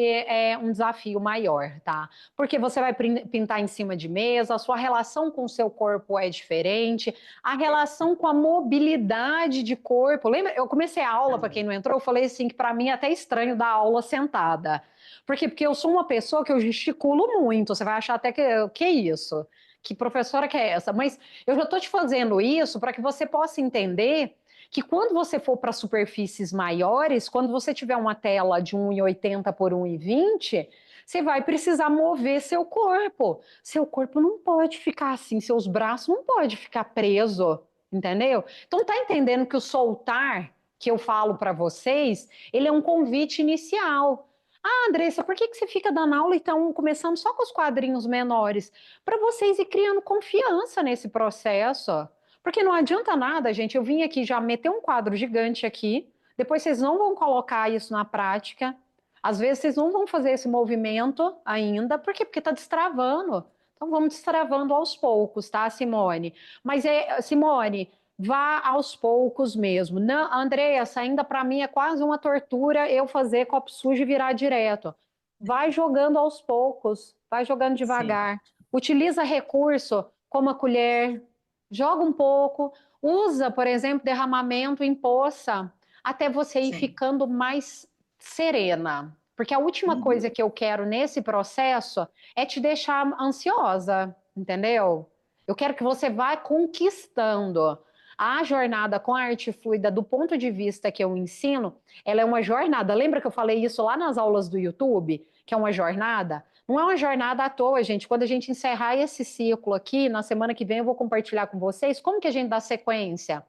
um desafio maior, tá? Porque você vai pintar em cima de mesa, a sua relação com o seu corpo é diferente, a relação com a mobilidade de corpo. Lembra? Eu comecei a aula, para quem não entrou, eu falei assim que para mim é até estranho dar aula sentada. Por quê? Porque eu sou uma pessoa que eu gesticulo muito, você vai achar até que é isso? Que professora que é essa? Mas eu já estou te fazendo isso para que você possa entender que quando você for para superfícies maiores, quando você tiver uma tela de 1,80 por 1,20, você vai precisar mover seu corpo. Seu corpo não pode ficar assim, seus braços não pode ficar preso, entendeu? Então tá entendendo que o soltar que eu falo para vocês, ele é um convite inicial. Ah, Andressa, por que você fica dando aula e estão começando só com os quadrinhos menores? Para vocês ir criando confiança nesse processo. Porque não adianta nada, gente. Eu vim aqui já meter um quadro gigante aqui, depois vocês não vão colocar isso na prática. Às vezes vocês não vão fazer esse movimento ainda. Por quê? Porque está destravando. Então vamos destravando aos poucos, tá, Simone? Mas Simone, vá aos poucos mesmo. Não, Andreas, ainda para mim é quase uma tortura eu fazer copo sujo e virar direto. Vai jogando aos poucos, vai jogando Sim, devagar. Utiliza recurso como a colher, joga um pouco, usa, por exemplo, derramamento em poça, até você ir sim. ficando mais serena. Porque a última Uhum. coisa que eu quero nesse processo é te deixar ansiosa, entendeu? Eu quero que você vá conquistando. A jornada com a arte fluida, do ponto de vista que eu ensino, ela é uma jornada. Lembra que eu falei isso lá nas aulas do YouTube? Que é uma jornada? Não é uma jornada à toa, gente. Quando a gente encerrar esse ciclo aqui, na semana que vem eu vou compartilhar com vocês como que a gente dá sequência.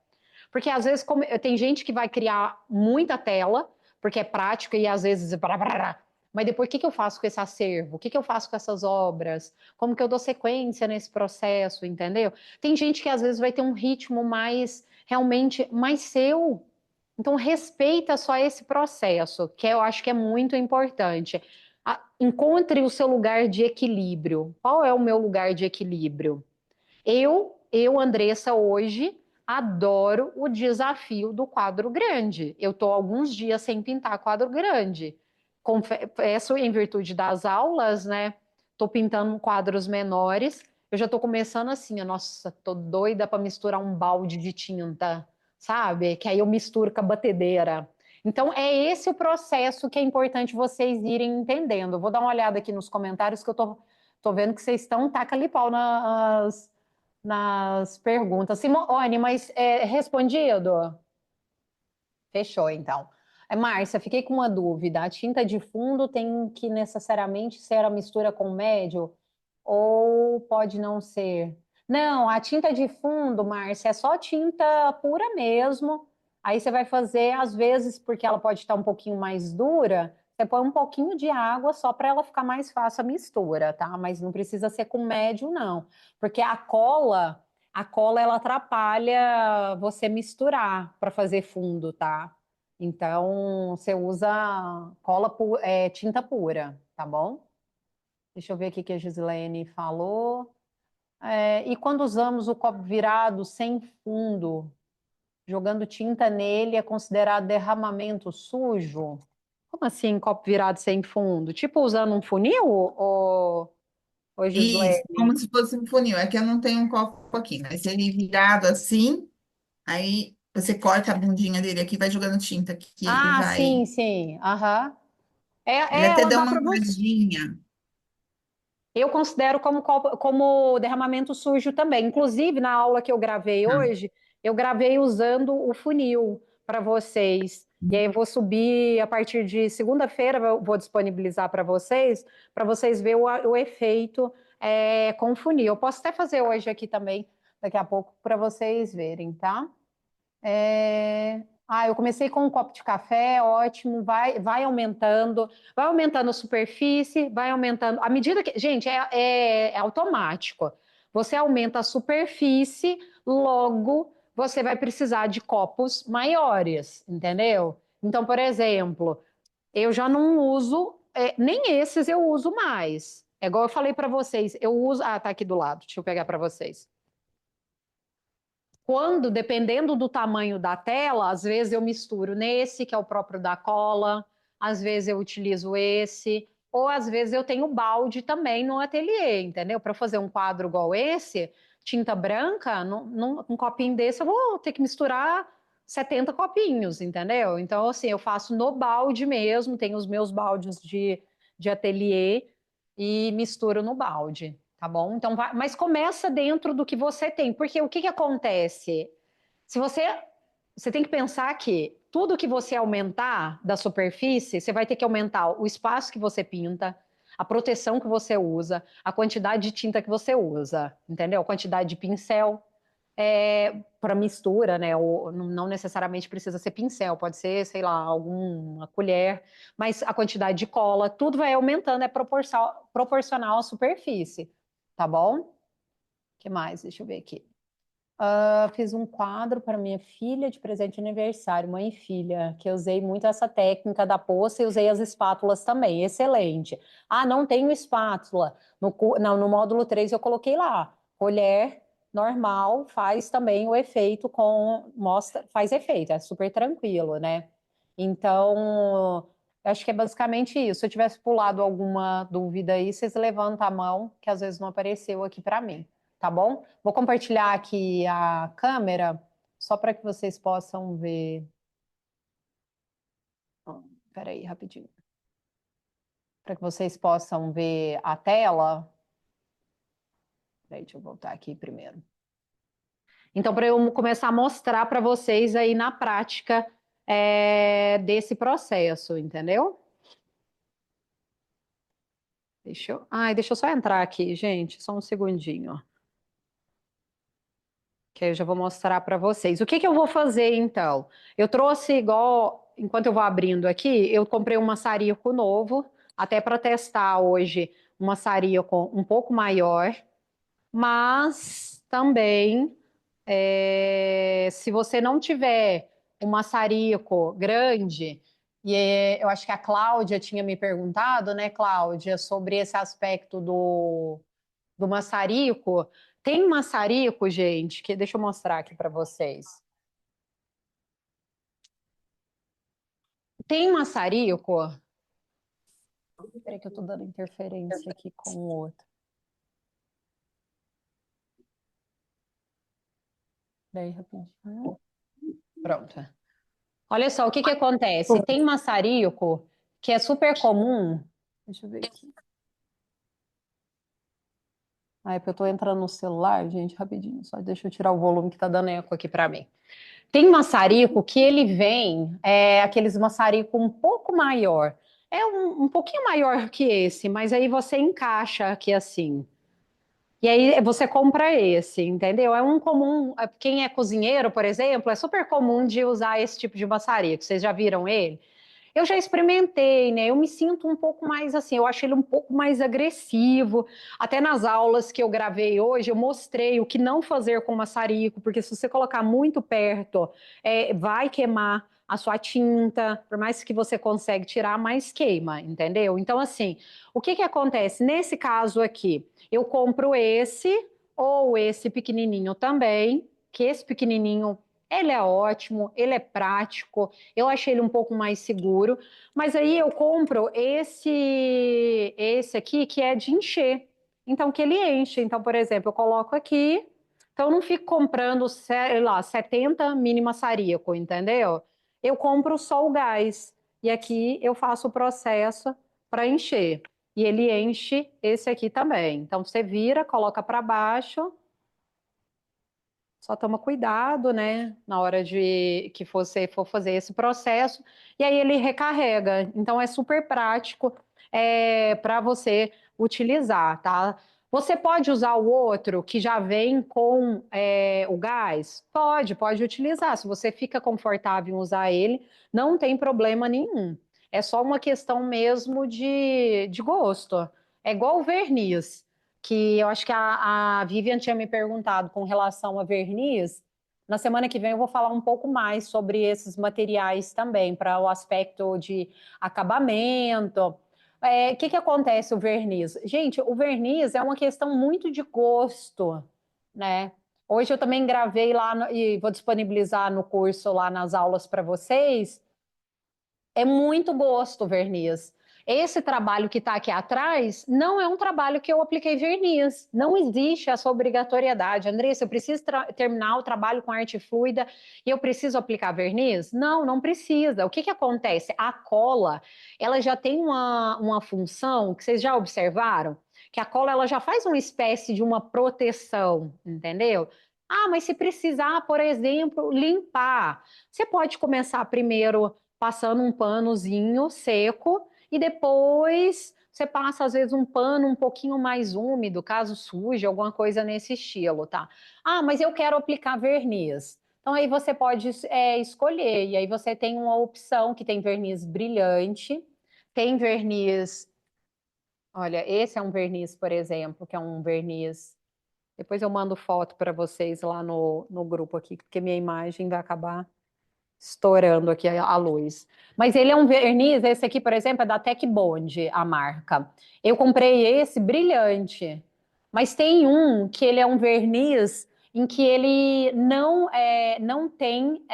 Porque às vezes tem gente que vai criar muita tela, porque é prático e às vezes mas depois o que que eu faço com esse acervo? O que que eu faço com essas obras? Como que eu dou sequência nesse processo, entendeu? Tem gente que às vezes vai ter um ritmo mais, realmente, mais seu. Então, respeita só esse processo, que eu acho que é muito importante. Encontre o seu lugar de equilíbrio. Qual é o meu lugar de equilíbrio? Andressa, hoje adoro o desafio do quadro grande. Eu estou alguns dias sem pintar quadro grande. Confesso, em virtude das aulas, né? Estou pintando quadros menores. Eu já estou começando assim, nossa, tô doida para misturar um balde de tinta, sabe? Que aí eu misturo com a batedeira. Então, é esse o processo que é importante vocês irem entendendo. Vou dar uma olhada aqui nos comentários que eu tô vendo que vocês estão taca-lhe pau nas perguntas. Simone, mas respondido? Fechou, então. Márcia, fiquei com uma dúvida. A tinta de fundo tem que necessariamente ser a mistura com médio ou pode não ser? Não, a tinta de fundo, Márcia, é só tinta pura mesmo. Aí você vai fazer, às vezes, porque ela pode estar um pouquinho mais dura, você põe um pouquinho de água só para ela ficar mais fácil a mistura, tá? Mas não precisa ser com médio, não. Porque a cola ela atrapalha você misturar para fazer fundo, tá? Então, você usa tinta pura, tá bom? Deixa eu ver aqui que a Gislaine falou. E quando usamos o copo virado sem fundo, jogando tinta nele, é considerado derramamento sujo? Como assim, copo virado sem fundo? Tipo usando um funil, ô Isso, Gislaine? como se fosse um funil. É que eu não tenho um copo aqui, mas ele virado assim, aí você corta a bundinha dele aqui, vai jogando tinta aqui, que ele Ah, vai. sim, sim. Aham. Ele até Ela dá dá uma para você. aguadinha. Eu considero como derramamento sujo também. Inclusive, na aula que eu gravei Tá. hoje, eu gravei usando o funil para vocês. E aí eu vou subir a partir de segunda-feira, eu vou disponibilizar para vocês verem o efeito com o funil. Eu posso até fazer hoje aqui também, daqui a pouco, para vocês verem, tá? Eu comecei com um copo de café, ótimo, vai aumentando a superfície, vai aumentando. À medida que. Gente, é automático. Você aumenta a superfície, logo você vai precisar de copos maiores, entendeu? Então, por exemplo, eu já não uso, nem esses eu uso mais. É igual eu falei para vocês, eu uso. Ah, tá aqui do lado, deixa eu pegar para vocês. Quando, dependendo do tamanho da tela, às vezes eu misturo nesse, que é o próprio da cola, às vezes eu utilizo esse, ou às vezes eu tenho balde também no ateliê, entendeu? Para fazer um quadro igual esse, tinta branca, num copinho desse eu vou ter que misturar 70 copinhos, entendeu? Então, assim, eu faço no balde mesmo, tenho os meus baldes de ateliê e misturo no balde. Tá bom? Então, mas começa dentro do que você tem, porque o que que acontece? Se você tem que pensar que tudo que você aumentar da superfície, você vai ter que aumentar o espaço que você pinta, a proteção que você usa, a quantidade de tinta que você usa, entendeu? A quantidade de pincel para mistura, né? Ou, não necessariamente precisa ser pincel, pode ser, sei lá, alguma colher, mas a quantidade de cola, tudo vai aumentando, é proporcional à superfície, tá bom? O que mais? Deixa eu ver aqui. Fiz um quadro para minha filha de presente de aniversário, mãe e filha, que eu usei muito essa técnica da poça e usei as espátulas também. Excelente. Não tenho espátula. No módulo 3 eu coloquei lá. Colher normal faz também o efeito faz efeito, é super tranquilo, né? Então, acho que é basicamente isso. Se eu tivesse pulado alguma dúvida aí, vocês levantam a mão, que às vezes não apareceu aqui para mim, tá bom? Vou compartilhar aqui a câmera, só para que vocês possam ver. Espera aí, rapidinho. Para que vocês possam ver a tela. Peraí, deixa eu voltar aqui primeiro. Então, para eu começar a mostrar para vocês aí na prática desse processo, entendeu? Deixa eu só entrar aqui, gente, só um segundinho. Que aí eu já vou mostrar para vocês. O que que eu vou fazer então? Eu trouxe igual, enquanto eu vou abrindo aqui, eu comprei um maçarico novo até para testar hoje um maçarico um pouco maior, mas também, se você não tiver um maçarico grande, eu acho que a Cláudia tinha me perguntado, né, Cláudia, sobre esse aspecto do maçarico. Tem maçarico, gente, que deixa eu mostrar aqui para vocês. Tem maçarico. Espera que eu estou dando interferência aqui com o outro. Daí, rapidinho. Pronto. Olha só, o que que acontece? Tem maçarico que é super comum. Deixa eu ver aqui. Ah, é porque eu tô entrando no celular, gente, rapidinho. Só deixa eu tirar o volume que tá dando eco aqui para mim. Tem maçarico que ele vem, aqueles maçarico um pouco maior. É um pouquinho maior que esse, mas aí você encaixa aqui assim. E aí você compra esse, entendeu? É um comum. Quem é cozinheiro, por exemplo, é super comum de usar esse tipo de maçarico. Vocês já viram ele? Eu já experimentei, né? Eu me sinto um pouco mais assim, eu acho ele um pouco mais agressivo. Até nas aulas que eu gravei hoje, eu mostrei o que não fazer com maçarico, porque se você colocar muito perto, vai queimar a sua tinta, por mais que você consegue tirar, mais queima, entendeu? Então, assim, o que que acontece? Nesse caso aqui, eu compro esse ou esse pequenininho também, que esse pequenininho ele é ótimo, ele é prático, eu achei ele um pouco mais seguro, mas aí eu compro esse aqui que é de encher. Então, que ele enche. Então, por exemplo, eu coloco aqui, então eu não fico comprando, sei lá, 70 mini maçarico, entendeu? Eu compro só o gás. E aqui eu faço o processo para encher. E ele enche esse aqui também. Então, você vira, coloca para baixo. Só toma cuidado, né, na hora de que você for fazer esse processo, e aí ele recarrega. Então é super prático para você utilizar, tá? Você pode usar o outro que já vem com o gás? Pode utilizar. Se você fica confortável em usar ele, não tem problema nenhum. É só uma questão mesmo de gosto. É igual o verniz que eu acho que a Vivian tinha me perguntado com relação a verniz. Na semana que vem eu vou falar um pouco mais sobre esses materiais também, para o aspecto de acabamento. O que que acontece o verniz? Gente, o verniz é uma questão muito de gosto, né? Hoje eu também gravei lá e vou disponibilizar no curso lá nas aulas para vocês. É muito gosto o verniz. Esse trabalho que está aqui atrás não é um trabalho que eu apliquei verniz. Não existe essa obrigatoriedade. Andressa, eu preciso terminar o trabalho com arte fluida e eu preciso aplicar verniz? Não, não precisa. O que que acontece? A cola, ela já tem uma função que vocês já observaram, que a cola ela já faz uma espécie de uma proteção, entendeu? Ah, mas se precisar, por exemplo, limpar, você pode começar primeiro passando um panozinho seco e depois você passa, às vezes, um pano um pouquinho mais úmido, caso suje, alguma coisa nesse estilo, tá? Ah, mas eu quero aplicar verniz. Então, aí você pode escolher, e aí você tem uma opção que tem verniz brilhante, tem verniz. Olha, esse é um verniz, por exemplo, que é um verniz. Depois eu mando foto para vocês lá no grupo aqui, porque minha imagem vai acabar estourando aqui a luz. Mas ele é um verniz, esse aqui, por exemplo, é da Tech Bond, a marca. Eu comprei esse brilhante, mas tem um que ele é um verniz em que ele não tem,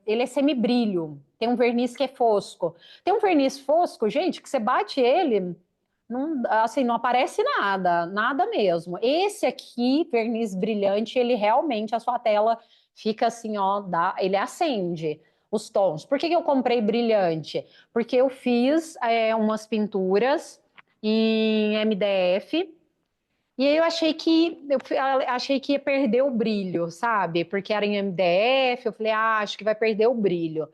ele é semibrilho. Tem um verniz que é fosco. Tem um verniz fosco, gente, que você bate ele, não, assim, não aparece nada, nada mesmo. Esse aqui, verniz brilhante, ele realmente, a sua tela fica assim, ó, ele acende os tons. Por que que eu comprei brilhante? Porque eu fiz umas pinturas em MDF e aí eu achei que ia perder o brilho, sabe? Porque era em MDF, eu falei, acho que vai perder o brilho.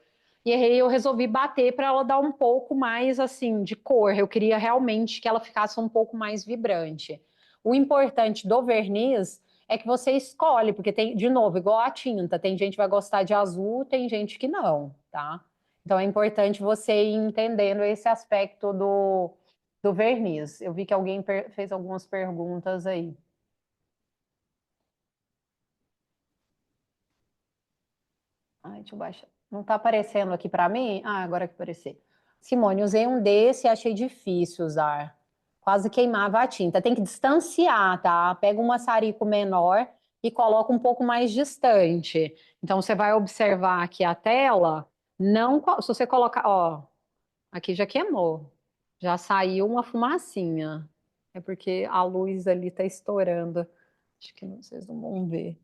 E aí eu resolvi bater para ela dar um pouco mais assim de cor. Eu queria realmente que ela ficasse um pouco mais vibrante. O importante do verniz é que você escolhe, porque tem, de novo, igual a tinta, tem gente que vai gostar de azul, tem gente que não, tá? Então é importante você ir entendendo esse aspecto do verniz. Eu vi que alguém fez algumas perguntas aí. Ai, deixa eu baixar. Não está aparecendo aqui para mim? Ah, agora que apareceu. Simone, usei um desse e achei difícil usar. Quase queimava a tinta. Tem que distanciar, tá? Pega um maçarico menor e coloca um pouco mais distante. Então você vai observar aqui a tela. Não, se você colocar, ó, aqui já queimou. Já saiu uma fumacinha. É porque a luz ali está estourando. Acho que vocês não vão ver.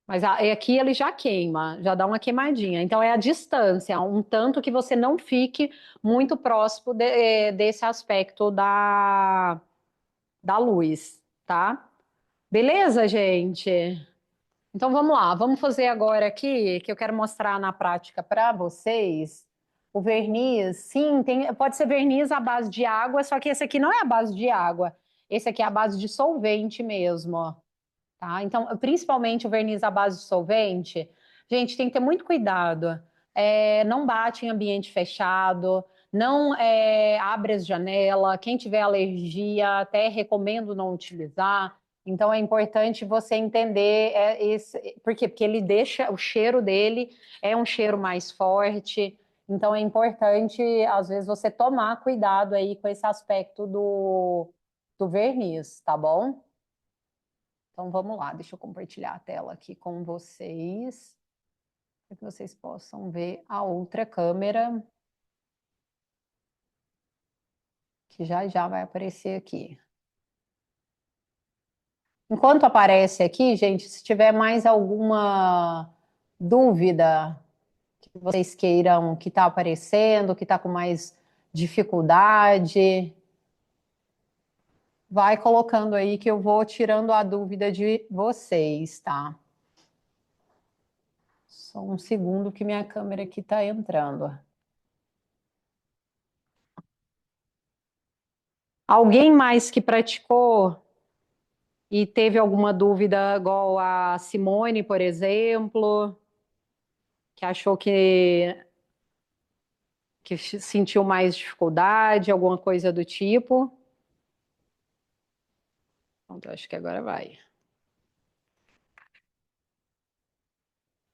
Mas aqui ele já queima, já dá uma queimadinha. Então é a distância, um tanto que você não fique muito próximo desse aspecto da luz, tá? Beleza, gente? Então vamos lá, vamos fazer agora aqui, que eu quero mostrar na prática para vocês. O verniz, sim, pode ser verniz à base de água, só que esse aqui não é à base de água. Esse aqui é à base de solvente mesmo, ó. Tá? Então, principalmente o verniz à base de solvente, gente, tem que ter muito cuidado. Não bate em ambiente fechado, não abre as janelas. Quem tiver alergia, até recomendo não utilizar. Então, é importante você entender por quê? Porque ele deixa, o cheiro dele é um cheiro mais forte. Então, é importante, às vezes, você tomar cuidado aí com esse aspecto do verniz, tá bom? Então vamos lá, deixa eu compartilhar a tela aqui com vocês, para que vocês possam ver a outra câmera, que já já vai aparecer aqui. Enquanto aparece aqui, gente, se tiver mais alguma dúvida que vocês queiram que está aparecendo, que está com mais dificuldade, vai colocando aí que eu vou tirando a dúvida de vocês, tá? Só um segundo que minha câmera aqui está entrando. Alguém mais que praticou e teve alguma dúvida, igual a Simone, por exemplo, que achou que sentiu mais dificuldade, alguma coisa do tipo? Pronto, acho que agora vai.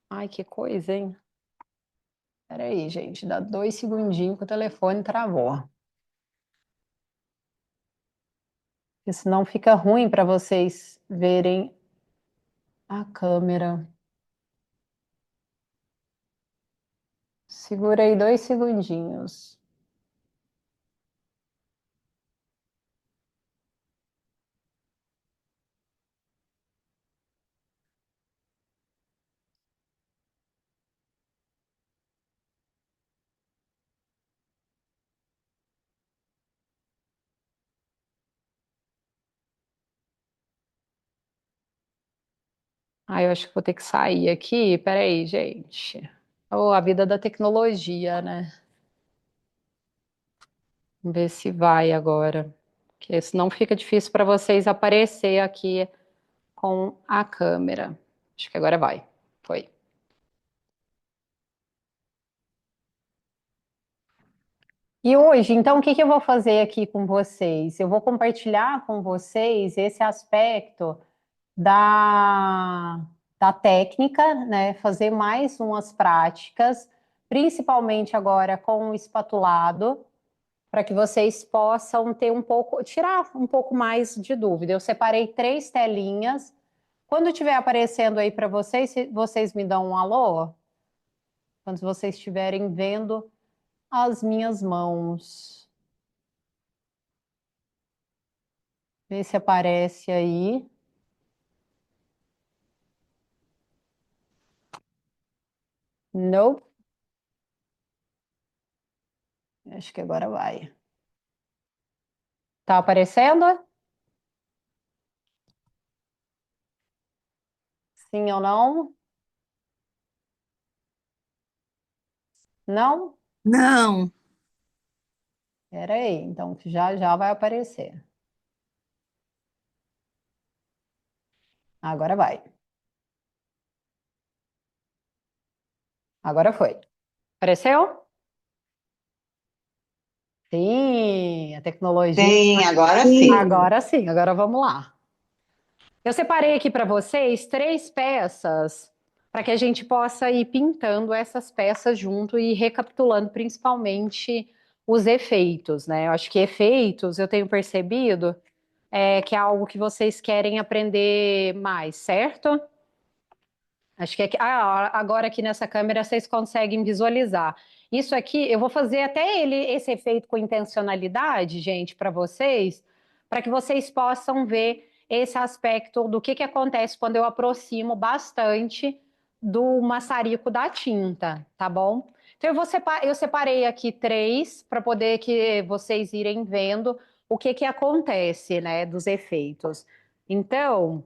Ai, que coisa, hein? Espera aí, gente, dá 2 segundinhos que o telefone travou. Porque senão fica ruim para vocês verem a câmera. Segura aí 2 segundinhos. Ah, eu acho que vou ter que sair aqui. Peraí, gente. Oh, a vida da tecnologia, né? Vamos ver se vai agora. Porque senão fica difícil para vocês aparecer aqui com a câmera. Acho que agora vai. Foi. E hoje, então, o que que eu vou fazer aqui com vocês? Eu vou compartilhar com vocês esse aspecto da, da técnica, né? Fazer mais umas práticas, principalmente agora com o espatulado, para que vocês possam ter um pouco, tirar um pouco mais de dúvida. Eu separei 3 telinhas. Quando estiver aparecendo aí para vocês, vocês me dão um alô? Quando vocês estiverem vendo as minhas mãos. Vê se aparece aí. Não. Acho que agora vai. Tá aparecendo? Sim ou não? Não? Não, Espera aí, então que já já vai aparecer. Agora vai. Agora foi. Apareceu? Sim, a tecnologia. Sim, agora Sim. sim. Agora sim, agora vamos lá. Eu separei aqui para vocês 3 peças para que a gente possa ir pintando essas peças junto e recapitulando principalmente os efeitos, né? Eu acho que efeitos eu tenho percebido que é algo que vocês querem aprender mais, certo? Acho que agora aqui nessa câmera vocês conseguem visualizar. Isso aqui, eu vou fazer até esse efeito com intencionalidade, gente, para que vocês possam ver esse aspecto do que acontece quando eu aproximo bastante do maçarico da tinta, tá bom? Então eu separei aqui 3 para poder que vocês irem vendo o que acontece, né, dos efeitos. Então,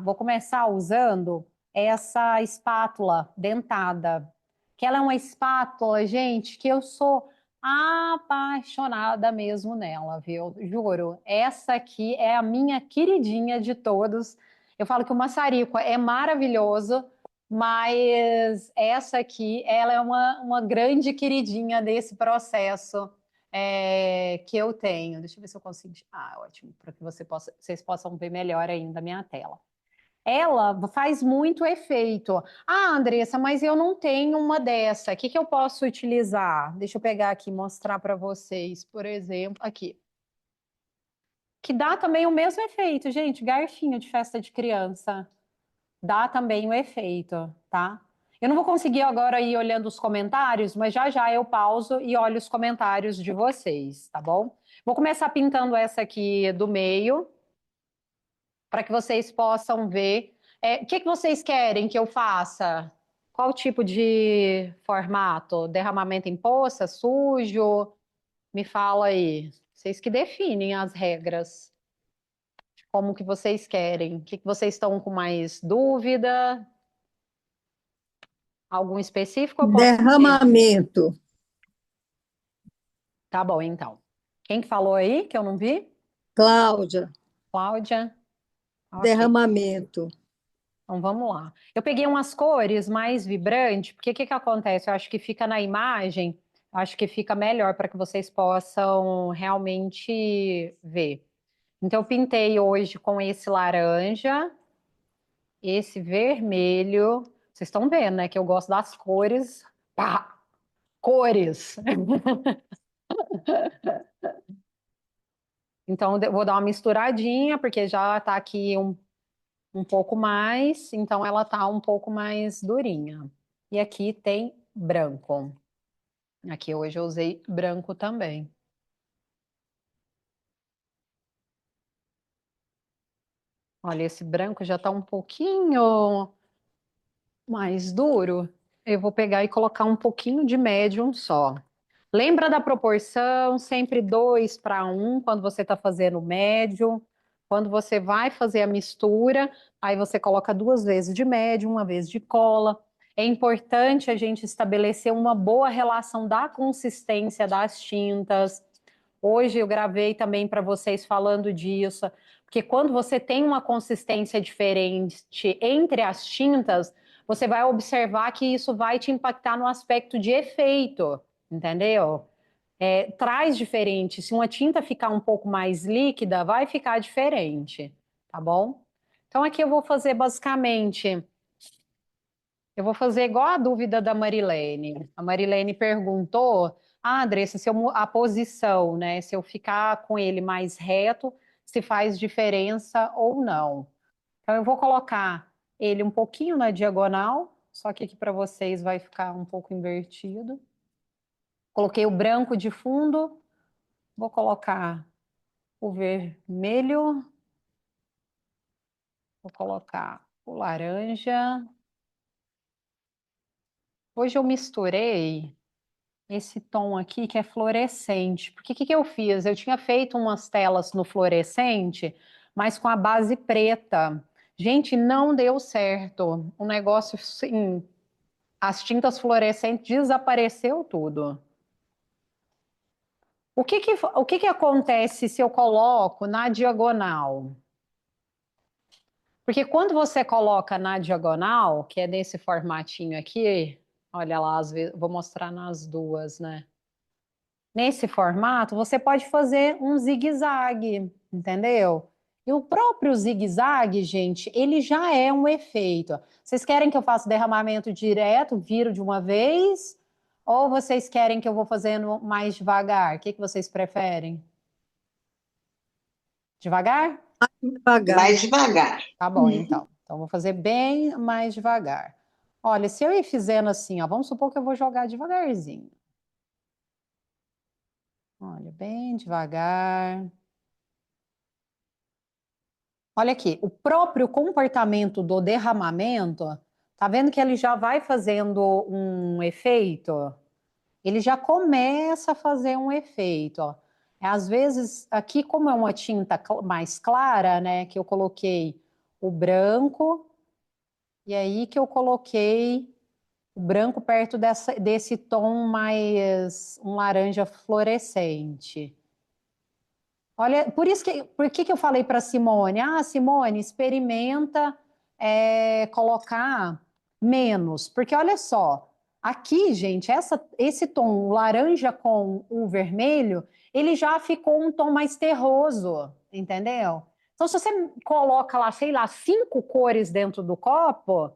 vou começar usando essa espátula dentada, que ela é uma espátula, gente, que eu sou apaixonada mesmo nela, viu? Juro, essa aqui é a minha queridinha de todos. Eu falo que o maçarico é maravilhoso, mas essa aqui, ela é uma grande queridinha desse processo que eu tenho. Deixa eu ver se eu consigo. Ah, ótimo, para que vocês possam ver melhor ainda a minha tela. Ela faz muito efeito. Ah, Andressa, mas eu não tenho uma dessa. O que eu posso utilizar? Deixa eu pegar aqui e mostrar para vocês, por exemplo, aqui. Que dá também o mesmo efeito, gente. Garfinho de festa de criança. Dá também o efeito, tá? Eu não vou conseguir agora ir olhando os comentários, mas já já eu pauso e olho os comentários de vocês, tá bom? Vou começar pintando essa aqui do meio, para que vocês possam ver. O que vocês querem que eu faça? Qual tipo de formato? Derramamento em poça, sujo? Me fala aí. Vocês que definem as regras. Como que vocês querem? O que vocês estão com mais dúvida? Algum específico? Eu posso ir. Derramamento. Tá bom, então. Quem que falou aí que eu não vi? Cláudia, Cláudia? Ok. derramamento. Então vamos lá. Eu peguei umas cores mais vibrantes, porque o que acontece? Eu acho que fica na imagem, eu acho que fica melhor para que vocês possam realmente ver. Então eu pintei hoje com esse laranja, esse vermelho. Vocês estão vendo, né? Que eu gosto das cores. Pá! Cores! Então eu vou dar uma misturadinha, porque já está aqui um pouco mais, então ela tá um pouco mais durinha. E aqui tem branco. Aqui hoje eu usei branco também. Olha, esse branco já tá um pouquinho mais duro. Eu vou pegar e colocar um pouquinho de médium só. Lembra da proporção, sempre 2:1 quando você está fazendo médium. Quando você vai fazer a mistura, aí você coloca 2 vezes de médium, 1 vez de cola. É importante a gente estabelecer uma boa relação da consistência das tintas. Hoje eu gravei também para vocês falando disso, porque quando você tem uma consistência diferente entre as tintas, você vai observar que isso vai te impactar no aspecto de efeito, entendeu? Traz diferente. Se uma tinta ficar um pouco mais líquida, vai ficar diferente, tá bom? Então aqui eu vou fazer basicamente, eu vou fazer igual a dúvida da Marilene. A Marilene perguntou, Andressa, a posição, né? Se eu ficar com ele mais reto, se faz diferença ou não. Então eu vou colocar ele um pouquinho na diagonal, só que aqui para vocês vai ficar um pouco invertido. Coloquei o branco de fundo, vou colocar o vermelho, vou colocar o laranja. Hoje eu misturei esse tom aqui que é fluorescente. Porque o que eu fiz? Eu tinha feito umas telas no fluorescente, mas com a base preta. Gente, não deu certo. O negócio, sim, as tintas fluorescentes desapareceu tudo. O que acontece se eu coloco na diagonal? Porque quando você coloca na diagonal, que é nesse formatinho aqui, Olha lá, às vezes, vou mostrar nas duas, né? Nesse formato, você pode fazer um zigue-zague, entendeu? E o próprio zigue-zague, gente, ele já é um efeito. Vocês querem que eu faça derramamento direto, viro de uma vez? Ou vocês querem que eu vou fazendo mais devagar? O que vocês preferem? Devagar? Devagar. Mais devagar. Tá bom, então. Então, vou fazer bem mais devagar. Olha, se eu ir fazendo assim, ó, vamos supor que eu vou jogar devagarzinho. Olha, bem devagar. Olha aqui, o próprio comportamento do derramamento, tá vendo que ele já vai fazendo um efeito? Ele já começa a fazer um efeito, ó. Às vezes, aqui como é uma tinta mais clara, né, que eu coloquei o branco, e aí que eu coloquei o branco perto desse tom mais um laranja fluorescente. Olha, por que eu falei para Simone? Ah, Simone, experimenta colocar menos, porque olha só, aqui, gente, esse tom laranja com o vermelho, ele já ficou um tom mais terroso, entendeu? Então, se você coloca lá, sei lá, 5 cores dentro do copo,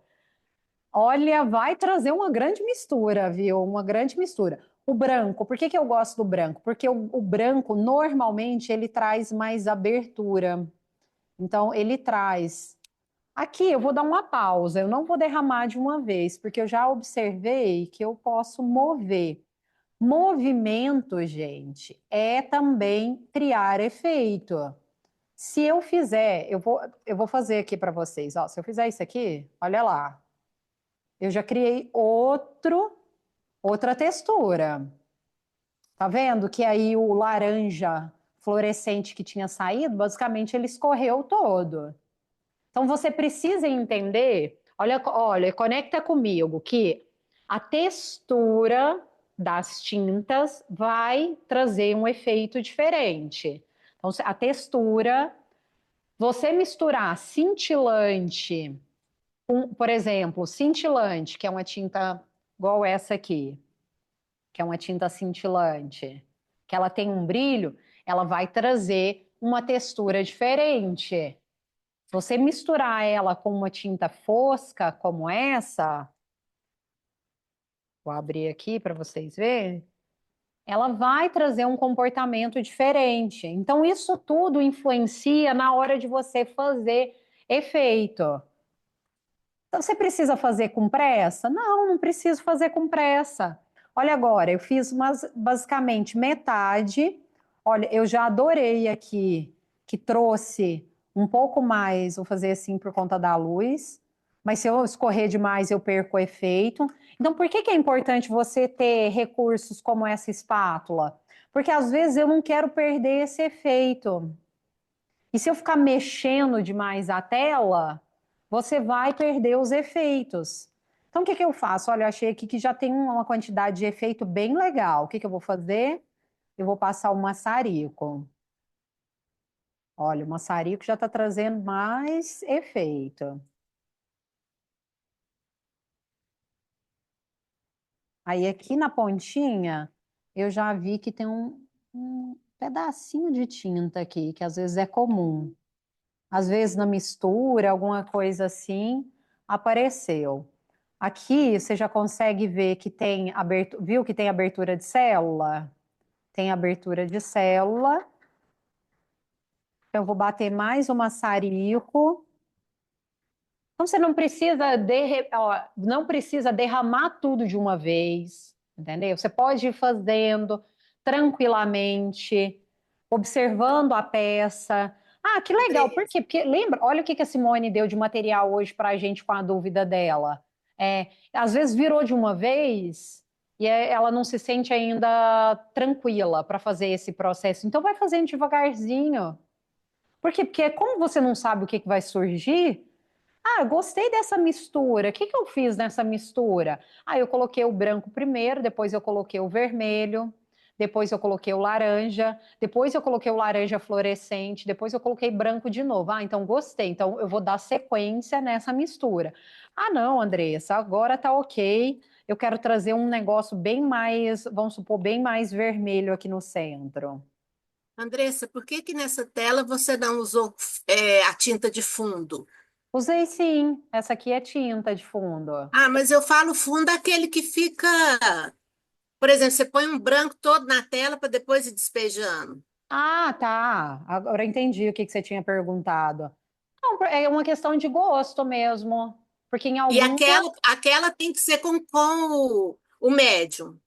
olha, vai trazer uma grande mistura, viu? Uma grande mistura. O branco, por que eu gosto do branco? Porque o branco, normalmente, ele traz mais abertura. Então, ele traz. Aqui, eu vou dar uma pausa, eu não vou derramar de uma vez, porque eu já observei que eu posso mover. Movimento, gente, é também criar efeito. Se eu fizer, eu vou fazer aqui para vocês. Ó, se eu fizer isso aqui, olha lá. Eu já criei outra textura. Tá vendo que aí o laranja fluorescente que tinha saído, basicamente ele escorreu todo. Então você precisa entender, olha, conecta comigo que a textura das tintas vai trazer um efeito diferente. Então a textura, você misturar cintilante, por exemplo, cintilante, que é uma tinta igual essa aqui, que é uma tinta cintilante, que ela tem um brilho, ela vai trazer uma textura diferente. Se você misturar ela com uma tinta fosca como essa, vou abrir aqui para vocês verem, ela vai trazer um comportamento diferente. Então, isso tudo influencia na hora de você fazer efeito. Então, você precisa fazer com pressa? Não, não preciso fazer com pressa. Olha agora, eu fiz basicamente metade. Olha, eu já adorei aqui que trouxe um pouco mais, vou fazer assim por conta da luz, mas se eu escorrer demais eu perco o efeito. Então, por que é importante você ter recursos como essa espátula? Porque às vezes eu não quero perder esse efeito. E se eu ficar mexendo demais a tela, você vai perder os efeitos. Então, o que eu faço? Olha, eu achei aqui que já tem uma quantidade de efeito bem legal. O que eu vou fazer? Eu vou passar o maçarico. Olha, o maçarico já está trazendo mais efeito. Aí, aqui na pontinha, eu já vi que tem um pedacinho de tinta aqui, que às vezes é comum. Às vezes na mistura, alguma coisa assim, apareceu. Aqui você já consegue ver que tem abertura, viu que tem abertura de célula? Tem abertura de célula. Então, eu vou bater mais o maçarico. Então, você não precisa, não precisa derramar tudo de uma vez, entendeu? Você pode ir fazendo tranquilamente, observando a peça. Ah, que legal, por quê? Porque lembra, olha o que a Simone deu de material hoje para a gente com a dúvida dela. Às vezes virou de uma vez e ela não se sente ainda tranquila para fazer esse processo. Então, vai fazendo devagarzinho. Por quê? Porque como você não sabe o que vai surgir, ah, eu gostei dessa mistura. O que eu fiz nessa mistura? Ah, eu coloquei o branco primeiro, depois eu coloquei o vermelho, depois eu coloquei o laranja, depois eu coloquei o laranja fluorescente, depois eu coloquei branco de novo. Ah, então gostei. Então eu vou dar sequência nessa mistura. Ah, não, Andressa, agora tá ok. eu quero trazer um negócio bem mais, vamos supor, bem mais vermelho aqui no centro. Andressa, por que que nessa tela você não usou a tinta de fundo? Usei sim, essa aqui é tinta de fundo. Ah, mas eu falo fundo aquele que fica, por exemplo, você põe um branco todo na tela para depois ir despejando. Ah, tá. Agora eu entendi o que que você tinha perguntado. Não, é uma questão de gosto mesmo. Porque em E alguns. aquela tem que ser com o médium.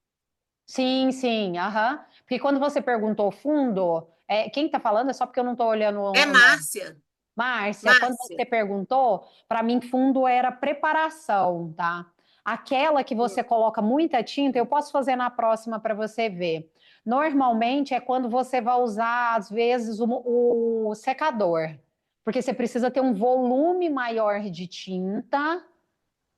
Sim, sim, aham. Porque quando você perguntou fundo, quem está falando é só porque eu não estou olhando É o nome. Márcia. Márcia, quando Márcia. você perguntou, para mim fundo era preparação, tá? Aquela que você coloca muita tinta, eu posso fazer na próxima para você ver. Normalmente é quando você vai usar, às vezes, o secador, porque você precisa ter um volume maior de tinta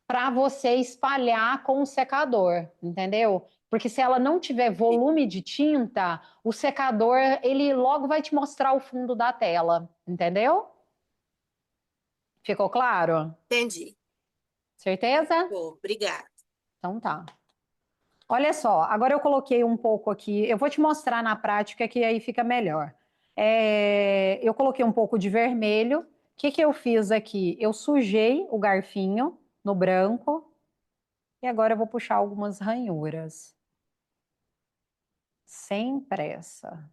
para você espalhar com o secador, entendeu? Porque se ela não tiver volume de tinta, o secador, ele logo vai te mostrar o fundo da tela, entendeu? Ficou claro? Entendi. Certeza? Pô, obrigada. Então tá. Olha só, agora eu coloquei um pouco aqui, eu vou te mostrar na prática que aí fica melhor. Eu coloquei um pouco de vermelho. O que que eu fiz aqui? Eu sujei o garfinho no branco e agora eu vou puxar algumas ranhuras. Sem pressa.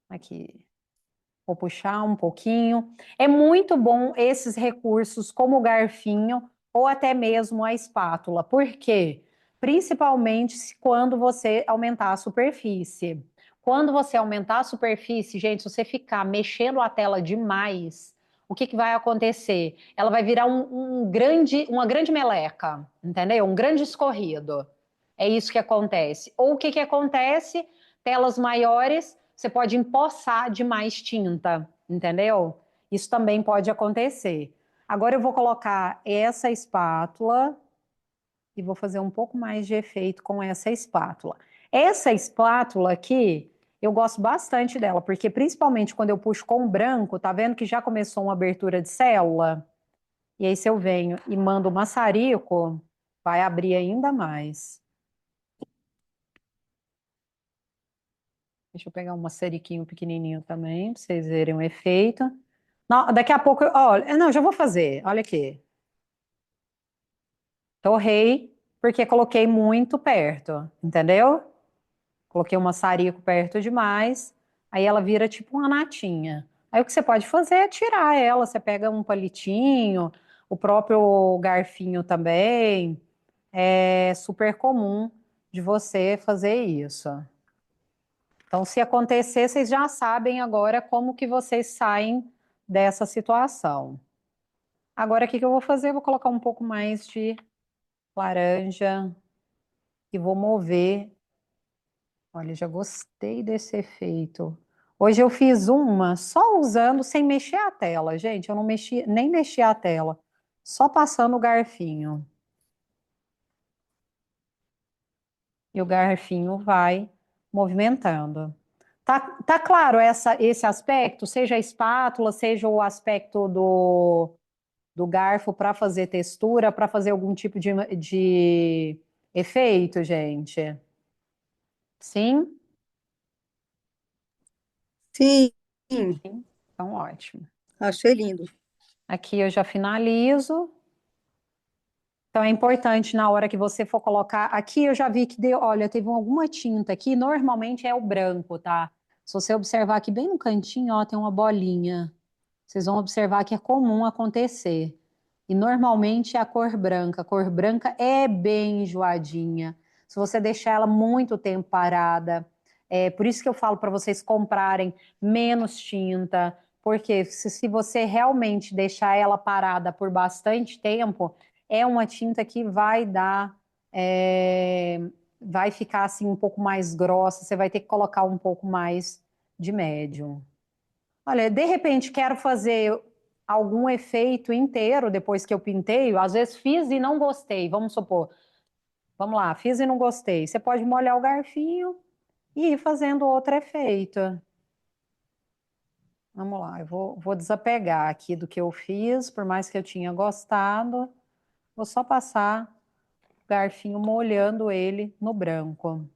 Aqui. Vou puxar um pouquinho. É muito bom esses recursos, como o garfinho ou até mesmo a espátula. Por quê? Principalmente quando você aumentar a superfície. Quando você aumentar a superfície, gente, se você ficar mexendo a tela demais, o que que vai acontecer? Ela vai virar uma grande meleca, entendeu? Um grande escorrido. É isso que acontece. Ou o que que acontece? Telas maiores, você pode empoçar de mais tinta, entendeu? Isso também pode acontecer. Agora eu vou colocar essa espátula e vou fazer um pouco mais de efeito com essa espátula. Essa espátula aqui, eu gosto bastante dela, porque principalmente quando eu puxo com o branco, tá vendo que já começou uma abertura de célula? E aí se eu venho e mando o maçarico, vai abrir ainda mais. Deixa eu pegar um maçariquinho pequenininho também, para vocês verem o efeito. Não, daqui a pouco, olha, não, já vou fazer. Olha aqui. Torrei, porque coloquei muito perto, entendeu? Coloquei um maçarico perto demais, aí ela vira tipo uma natinha. Aí o que você pode fazer é tirar ela. Você pega um palitinho, o próprio garfinho também. É super comum de você fazer isso. Então, se acontecer, vocês já sabem agora como que vocês saem dessa situação. Agora, o que que eu vou fazer? Eu vou colocar um pouco mais de laranja e vou mover. Olha, já gostei desse efeito. Hoje eu fiz uma só usando sem mexer a tela, gente. Eu não mexi, nem mexi a tela, só passando o garfinho. E o garfinho vai movimentando. Tá claro esse aspecto, seja a espátula, seja o aspecto do garfo para fazer textura, para fazer algum tipo de efeito, gente? Sim? Sim, Sim? Então, ótimo. achei lindo. Aqui eu já finalizo. Então é importante na hora que você for colocar. Aqui eu já vi que deu, olha, teve alguma tinta aqui, normalmente é o branco, tá? Se você observar aqui bem no cantinho, ó, tem uma bolinha. Vocês vão observar que é comum acontecer. E normalmente é a cor branca. A cor branca é bem enjoadinha. Se você deixar ela muito tempo parada, é por isso que eu falo para vocês comprarem menos tinta, porque se você realmente deixar ela parada por bastante tempo, é uma tinta que vai dar, vai ficar assim um pouco mais grossa. Você vai ter que colocar um pouco mais de médium. Olha, de repente quero fazer algum efeito inteiro depois que eu pintei. Às vezes fiz e não gostei. Vamos supor, vamos lá, fiz e não gostei. Você pode molhar o garfinho e ir fazendo outro efeito. Vamos lá, eu vou desapegar aqui do que eu fiz, por mais que eu tinha gostado. Vou só passar garfinho molhando ele no branco.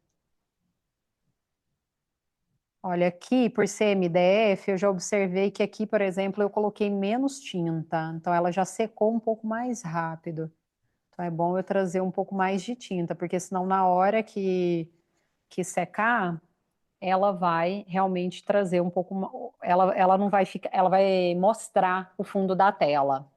Olha, aqui, por ser MDF, eu já observei que aqui, por exemplo, eu coloquei menos tinta. Então, ela já secou um pouco mais rápido. Então, é bom eu trazer um pouco mais de tinta, porque senão na hora que secar, ela vai realmente trazer um pouco... Ela não vai ficar... Ela vai mostrar o fundo da tela.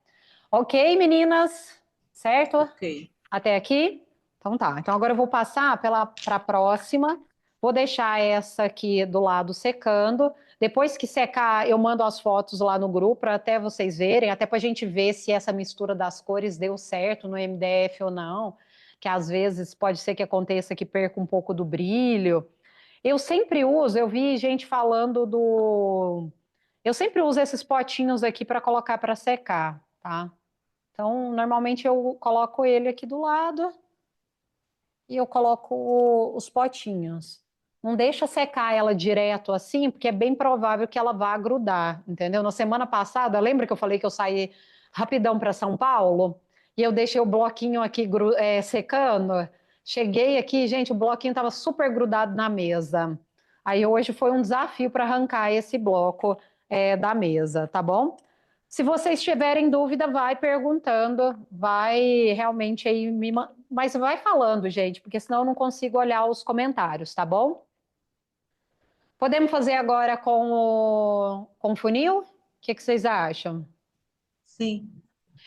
Ok, meninas? Certo? Ok. Até aqui? Então tá. Então agora eu vou passar para a próxima. Vou deixar essa aqui do lado secando. Depois que secar, eu mando as fotos lá no grupo para até vocês verem, até para a gente ver se essa mistura das cores deu certo no MDF ou não. Que às vezes pode ser que aconteça que perca um pouco do brilho. Eu sempre uso, eu vi gente falando do. Eu sempre uso esses potinhos aqui para colocar para secar, tá? Então, normalmente eu coloco ele aqui do lado e eu coloco os potinhos. Não deixa secar ela direto assim, porque é bem provável que ela vá grudar, entendeu? Na semana passada, lembra que eu falei que eu saí rapidão para São Paulo e eu deixei o bloquinho aqui secando? Cheguei aqui, gente, o bloquinho estava super grudado na mesa. Aí hoje foi um desafio para arrancar esse bloco da mesa, tá bom? Se vocês tiverem dúvida, vai perguntando, vai realmente aí mas vai falando, gente, porque senão eu não consigo olhar os comentários, tá bom? Podemos fazer agora com o funil? O que vocês acham? Sim.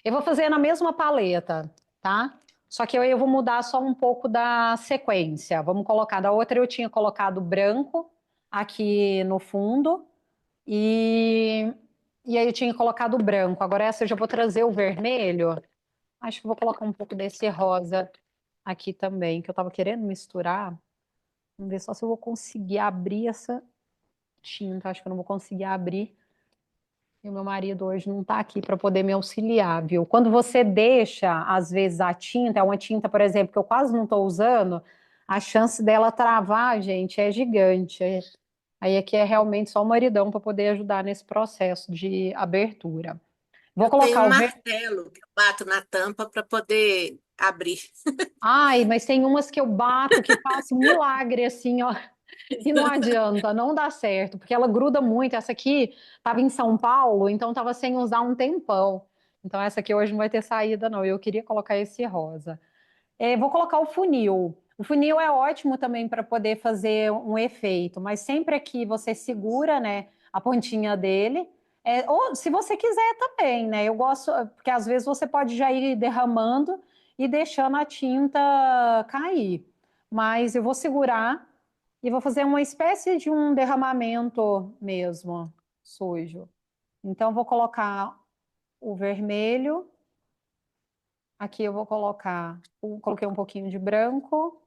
Eu vou fazer na mesma paleta, tá? Só que eu vou mudar só um pouco da sequência. Vamos colocar, da outra eu tinha colocado branco aqui no fundo e, e aí eu tinha colocado branco. Agora essa eu já vou trazer o vermelho. Acho que vou colocar um pouco desse rosa aqui também, que eu tava querendo misturar. Vamos ver só se eu vou conseguir abrir essa tinta. Acho que eu não vou conseguir abrir. E o meu marido hoje não está aqui para poder me auxiliar, viu? Quando você deixa, às vezes, a tinta, é uma tinta, por exemplo, que eu quase não estou usando, a chance dela travar, gente, é gigante. Aí aqui é realmente só o maridão para poder ajudar nesse processo de abertura. Vou Eu tenho colocar um o ver... martelo que eu bato na tampa para poder abrir. Ai, mas tem umas que eu bato que faço um milagre assim, ó. E não adianta, não dá certo, porque ela gruda muito. Essa aqui estava em São Paulo, então estava sem usar um tempão. Então essa aqui hoje não vai ter saída, não. Eu queria colocar esse rosa. Vou colocar o funil. O funil é ótimo também para poder fazer um efeito, mas sempre que você segura, né, a pontinha dele, ou se você quiser também, né? Eu gosto, porque às vezes você pode já ir derramando e deixando a tinta cair. Mas eu vou segurar e vou fazer uma espécie de um derramamento mesmo, sujo. Então, vou colocar o vermelho. Aqui eu vou colocar, coloquei um pouquinho de branco.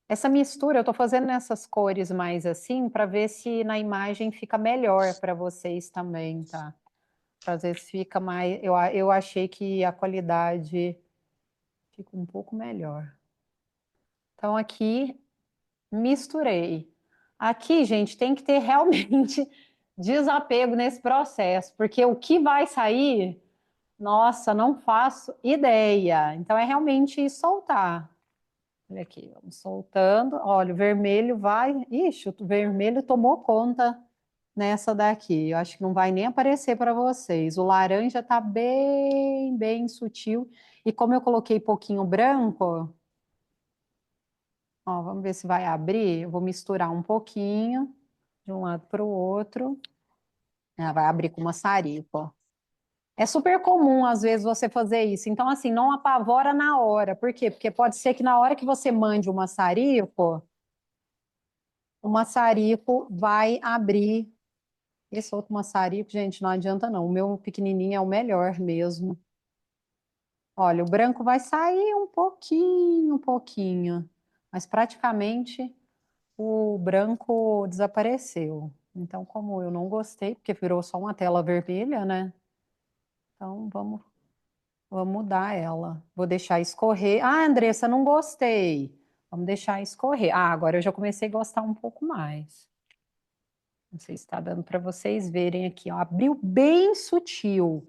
Essa mistura eu tô fazendo nessas cores mais assim, para ver se na imagem fica melhor para vocês também, tá? Para ver se fica mais. Eu achei que a qualidade fica um pouco melhor. Então, aqui misturei. Aqui, gente, tem que ter realmente desapego nesse processo, porque o que vai sair, nossa, não faço ideia. Então, é realmente soltar. Olha aqui, vamos soltando. Olha, o vermelho vai. Ixi, o vermelho tomou conta nessa daqui. Eu acho que não vai nem aparecer para vocês. O laranja tá bem, bem sutil. E como eu coloquei pouquinho branco. Ó, vamos ver se vai abrir. Eu vou misturar um pouquinho de um lado para o outro. Ela vai abrir com maçarico, ó. É super comum, às vezes, você fazer isso. Então, assim, não apavora na hora. Por quê? Porque pode ser que na hora que você mande o maçarico vai abrir. Esse outro maçarico, gente, não adianta não. O meu pequenininho é o melhor mesmo. Olha, o branco vai sair um pouquinho. Mas praticamente o branco desapareceu. Então, como eu não gostei, porque virou só uma tela vermelha, né? Então, vamos mudar ela. Vou deixar escorrer. Ah, Andressa, não gostei. Vamos deixar escorrer. Ah, agora eu já comecei a gostar um pouco mais. Não sei se está dando para vocês verem aqui, ó. Abriu bem sutil.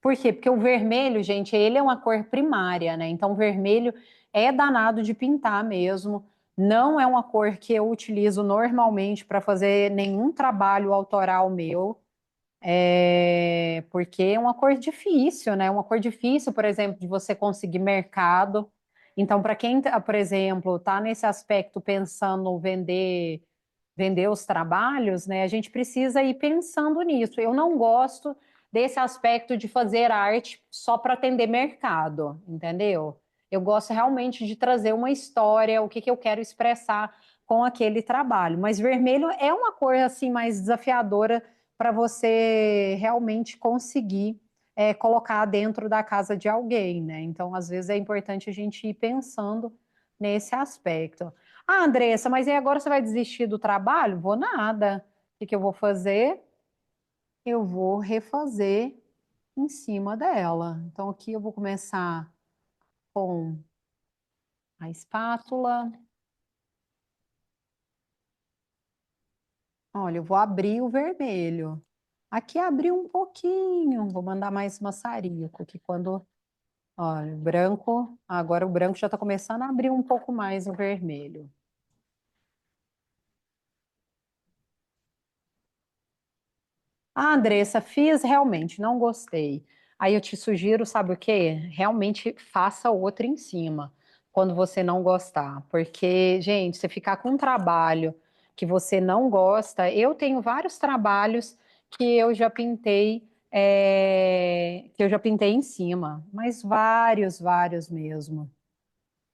Por quê? Porque o vermelho, gente, ele é uma cor primária, né? Então, o vermelho é danado de pintar mesmo. Não é uma cor que eu utilizo normalmente para fazer nenhum trabalho autoral meu, porque é uma cor difícil, né? Uma cor difícil, por exemplo, de você conseguir mercado. Então, para quem, por exemplo, está nesse aspecto pensando vender os trabalhos, né? A gente precisa ir pensando nisso. Eu não gosto desse aspecto de fazer arte só para atender mercado, entendeu? Eu gosto realmente de trazer uma história, o que que eu quero expressar com aquele trabalho. Mas vermelho é uma cor assim mais desafiadora para você realmente conseguir colocar dentro da casa de alguém, né? Então, às vezes é importante a gente ir pensando nesse aspecto. Ah, Andressa, mas aí agora você vai desistir do trabalho? Vou nada. O que que eu vou fazer? Eu vou refazer em cima dela. Então, aqui eu vou começar com a espátula. Olha, eu vou abrir o vermelho. Aqui abriu um pouquinho. Vou mandar mais maçarico, que quando... Olha, o branco... Agora o branco já está começando a abrir um pouco mais o vermelho. Ah, Andressa, fiz realmente, não gostei. Aí eu te sugiro, sabe o quê? Realmente faça outra em cima, quando você não gostar. Porque, gente, você ficar com um trabalho que você não gosta, eu tenho vários trabalhos que eu já pintei, que eu já pintei em cima, mas vários, vários mesmo.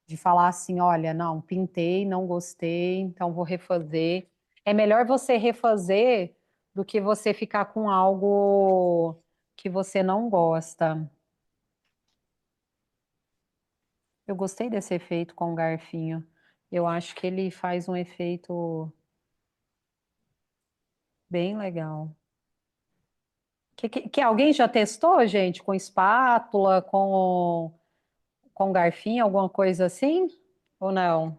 De falar assim, olha, não, pintei, não gostei, então vou refazer. É melhor você refazer do que você ficar com algo que você não gosta. Eu gostei desse efeito com o garfinho. Eu acho que ele faz um efeito bem legal. Que alguém já testou, gente, com espátula, com garfinho, alguma coisa assim? Ou não?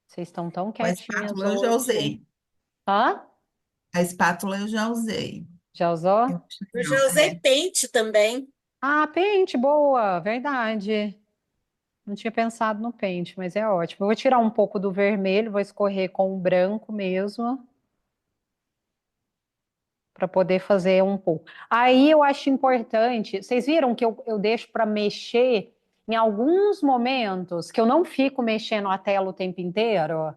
Vocês estão tão A quietinhas espátula eu já hoje. usei. Hã? A espátula eu já usei. Já usou? Eu acho Eu legal. já usei pente também. Ah, pente, boa, verdade. Não tinha pensado no pente, mas é ótimo. Eu vou tirar um pouco do vermelho, vou escorrer com o branco mesmo, para poder fazer um pouco. Aí eu acho importante, vocês viram que eu deixo para mexer em alguns momentos, que eu não fico mexendo a tela o tempo inteiro?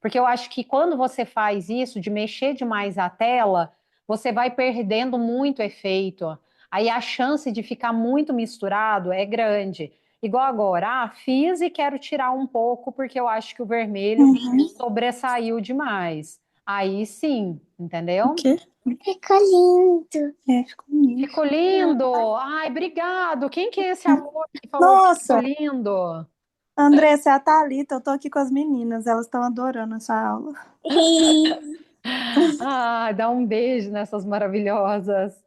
Porque eu acho que quando você faz isso, de mexer demais a tela, você vai perdendo muito efeito. Aí a chance de ficar muito misturado é grande. Igual agora, fiz e quero tirar um pouco, porque eu acho que o vermelho Uhum. sobressaiu demais. Aí sim, O entendeu? quê? Ficou lindo. É, ficou lindo. Ficou lindo! Ai, obrigado! Quem que é esse amor que falou que ficou Nossa, lindo? Andressa, é a Thalita, eu tô aqui com as meninas, elas estão adorando essa aula. Ah, dá um beijo nessas maravilhosas.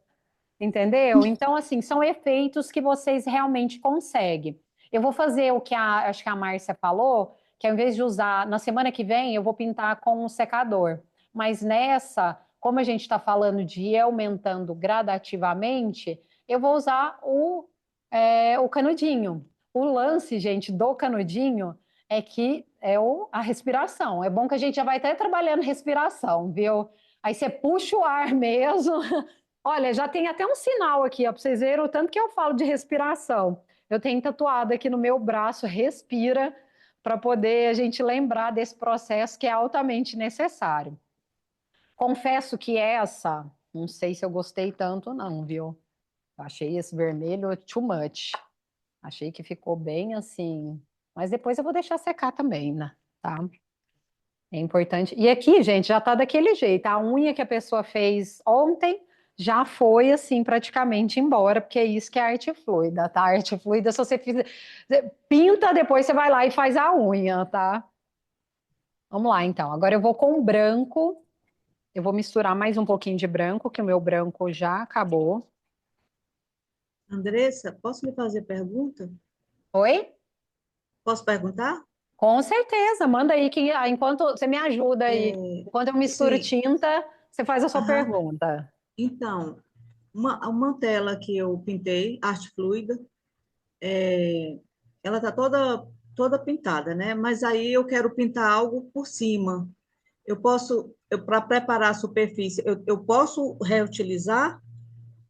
Entendeu? Então, assim, são efeitos que vocês realmente conseguem. Eu vou fazer o que acho que a Márcia falou, que ao invés de usar, na semana que vem, eu vou pintar com um secador. Mas nessa, como a gente está falando de ir aumentando gradativamente, eu vou usar o canudinho. O lance, gente, do canudinho é que a respiração. É bom que a gente já vai até trabalhando respiração, viu? Aí você puxa o ar mesmo. Olha, já tem até um sinal aqui, ó, para vocês verem o tanto que eu falo de respiração. Eu tenho tatuado aqui no meu braço, respira, para poder a gente lembrar desse processo que é altamente necessário. Confesso que essa, não sei se eu gostei tanto não, viu? Eu achei esse vermelho too much. Achei que ficou bem assim, mas depois eu vou deixar secar também, né? Tá? É importante. E aqui, gente, já tá daquele jeito. A unha que a pessoa fez ontem já foi assim praticamente embora, porque é isso que é arte fluida, tá? Arte fluida, se você fizer, você pinta, depois você vai lá e faz a unha, tá? Vamos lá, então. Agora eu vou com o branco. Eu vou misturar mais um pouquinho de branco, que o meu branco já acabou. Andressa, posso lhe fazer pergunta? Oi? Posso perguntar? Com certeza, manda aí que enquanto você me ajuda aí, enquanto eu misturo Sim. tinta, você faz a sua Aham. pergunta. Então, uma tela que eu pintei, arte fluida, é, ela está toda pintada, né? Mas aí eu quero pintar algo por cima. Para preparar a superfície, eu posso reutilizar?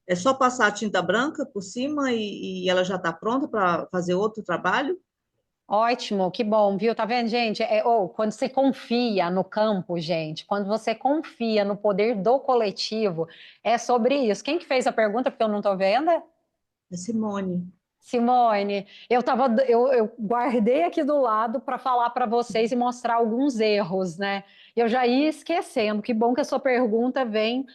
É só passar a tinta branca por cima e ela já está pronta para fazer outro trabalho? Ótimo, que bom, viu? Tá vendo, gente? Quando você confia no campo, gente, quando você confia no poder do coletivo, é sobre isso. Quem que fez a pergunta? Porque eu não tô vendo. É Simone. Simone, eu guardei aqui do lado para falar para vocês e mostrar alguns erros, né? Eu já ia esquecendo. Que bom que a sua pergunta vem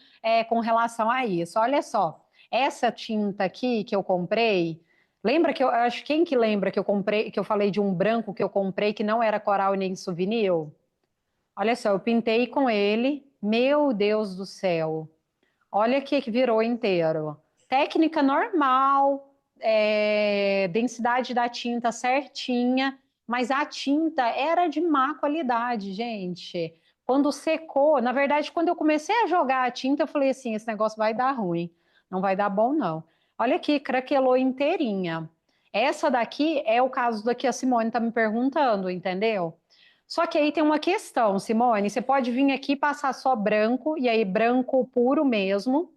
com relação a isso. Olha só, essa tinta aqui que eu comprei, lembra que eu acho quem que lembra que eu comprei, que eu falei de um branco que eu comprei que não era coral e nem souvenir? Olha só, eu pintei com ele. Meu Deus do céu! Olha aqui que virou inteiro. Técnica normal, densidade da tinta certinha, mas a tinta era de má qualidade, gente. Quando secou, na verdade, quando eu comecei a jogar a tinta, eu falei assim: esse negócio vai dar ruim, não vai dar bom, não. Olha aqui, craquelou inteirinha. Essa daqui é o caso da que a Simone está me perguntando, entendeu? Só que aí tem uma questão, Simone. Você pode vir aqui e passar só branco, e aí branco puro mesmo,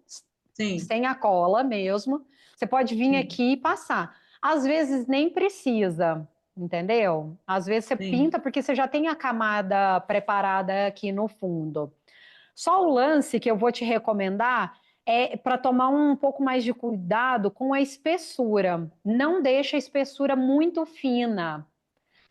Sim, sem a cola mesmo. Você pode vir sim, aqui e passar. Às vezes nem precisa, entendeu? Às vezes você sim. pinta porque você já tem a camada preparada aqui no fundo. Só o lance que eu vou te recomendar é para tomar um pouco mais de cuidado com a espessura. Não deixa a espessura muito fina.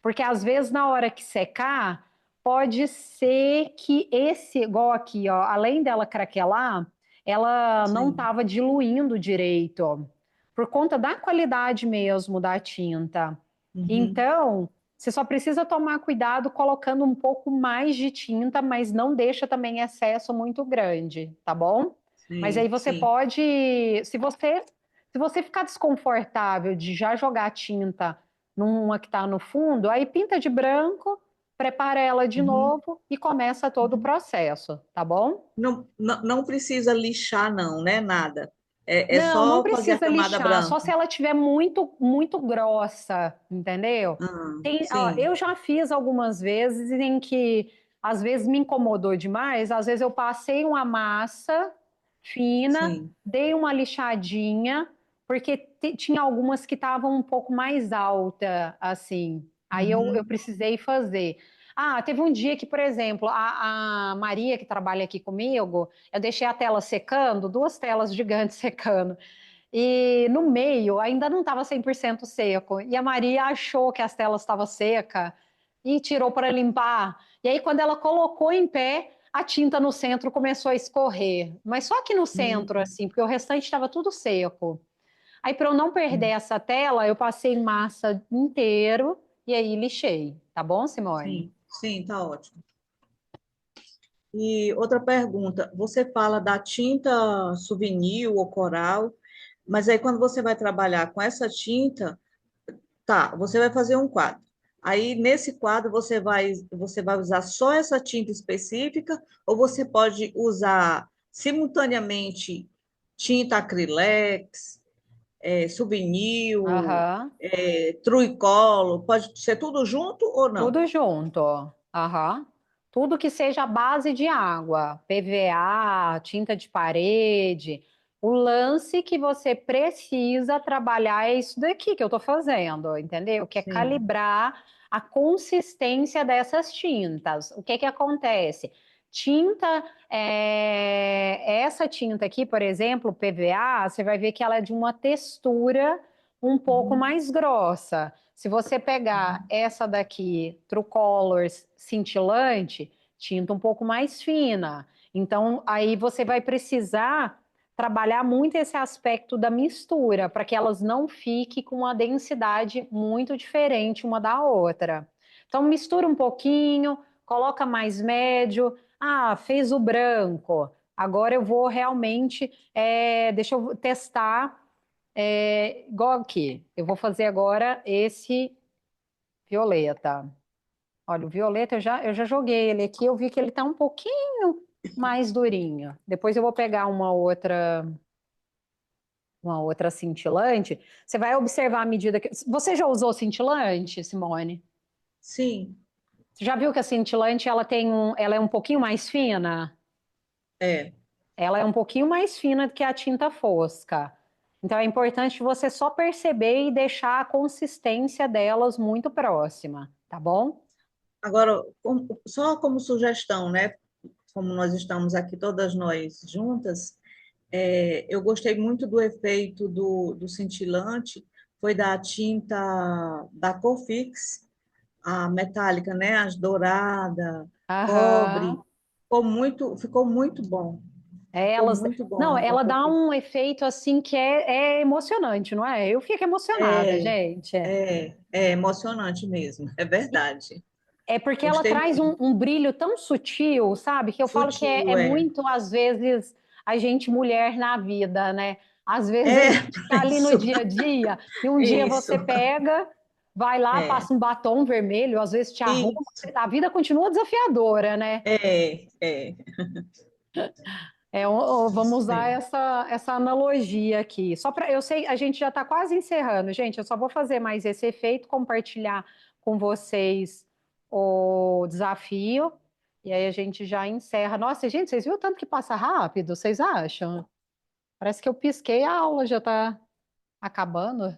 Porque às vezes na hora que secar, pode ser que esse, igual aqui, ó, além dela craquelar, ela não Sim. estava diluindo direito, por conta da qualidade mesmo da tinta. Uhum. Então, você só precisa tomar cuidado colocando um pouco mais de tinta, mas não deixa também excesso muito grande, tá bom? Mas aí Sim, você sim. pode, se você ficar desconfortável de já jogar tinta numa que está no fundo, aí pinta de branco, prepara ela de Uhum. novo e começa todo o Uhum. processo, tá bom? Não precisa lixar, não, né? Nada. É Não, não só fazer a precisa camada lixar, só branca. se ela tiver muito, muito grossa, entendeu? Ó, Sim, eu já fiz algumas vezes em que às vezes me incomodou demais, às vezes eu passei uma massa fina, sim. dei uma lixadinha, porque tinha algumas que estavam um pouco mais alta, assim. Aí eu Uhum. precisei fazer. Ah, teve um dia que, por exemplo, a Maria, que trabalha aqui comigo, eu deixei a tela secando, duas telas gigantes secando. E no meio ainda não estava 100% seco. E a Maria achou que as telas estavam secas e tirou para limpar. E aí, quando ela colocou em pé, a tinta no centro começou a escorrer. Mas só que no centro, Hum. assim, porque o restante estava tudo seco. Aí, para eu não perder essa tela, eu passei massa inteiro e aí lixei. Tá bom, Simone? Sim, sim, tá ótimo. E outra pergunta, você fala da tinta souvenir ou coral, mas aí quando você vai trabalhar com essa tinta, tá, você vai fazer um quadro. Aí nesse quadro você vai usar só essa tinta específica ou você pode usar simultaneamente tinta acrylex, souvenir, Aham. Truicolo, pode ser tudo junto ou não? Tudo junto. Aham. Tudo que seja a base de água, PVA, tinta de parede. O lance que você precisa trabalhar é isso daqui que eu estou fazendo, entendeu? Que é Sim. calibrar a consistência dessas tintas. O que que acontece? Tinta, essa tinta aqui, por exemplo, PVA, você vai ver que ela é de uma textura um pouco Uhum, mais grossa. Se você pegar uhum, essa daqui, True Colors cintilante, tinta um pouco mais fina. Então, aí você vai precisar trabalhar muito esse aspecto da mistura, para que elas não fiquem com uma densidade muito diferente uma da outra. Então, mistura um pouquinho, coloca mais médio. Ah, fez o branco. Agora eu vou realmente, deixa eu testar igual aqui. Eu vou fazer agora esse violeta. Olha, o violeta eu já joguei ele aqui, eu vi que ele tá um pouquinho mais durinho. Depois eu vou pegar uma outra cintilante. Você vai observar a medida que. Você já usou cintilante, Simone? Sim, Você já viu que a cintilante ela é um pouquinho mais fina? é. Ela é um pouquinho mais fina do que a tinta fosca. Então é importante você só perceber e deixar a consistência delas muito próxima, tá bom? Agora, só como sugestão, né? Como nós estamos aqui todas nós juntas, eu gostei muito do efeito do cintilante, foi da tinta da Cofix, a metálica, né? As dourada, cobre, Aham. ficou muito bom, ficou Elas, muito bom não, a da ela dá Cofix. um efeito assim que é emocionante, não é? Eu fico emocionada, É, gente. é emocionante mesmo, é verdade. É porque ela Gostei traz muito. um brilho tão sutil, sabe? Que eu falo que é Sutil, muito, às vezes, a gente mulher na vida, né? Às vezes a É, gente tá ali no isso, dia a dia e um dia isso. você pega, vai lá, É, passa um batom vermelho, às vezes te arruma, isso. a vida continua desafiadora, né? É. Vamos Isso usar mesmo. essa analogia aqui. Só para eu sei, a gente já está quase encerrando, gente. Eu só vou fazer mais esse efeito, compartilhar com vocês o desafio, e aí a gente já encerra. Nossa, gente, vocês viram o tanto que passa rápido? Vocês acham? Parece que eu pisquei, a aula já está acabando.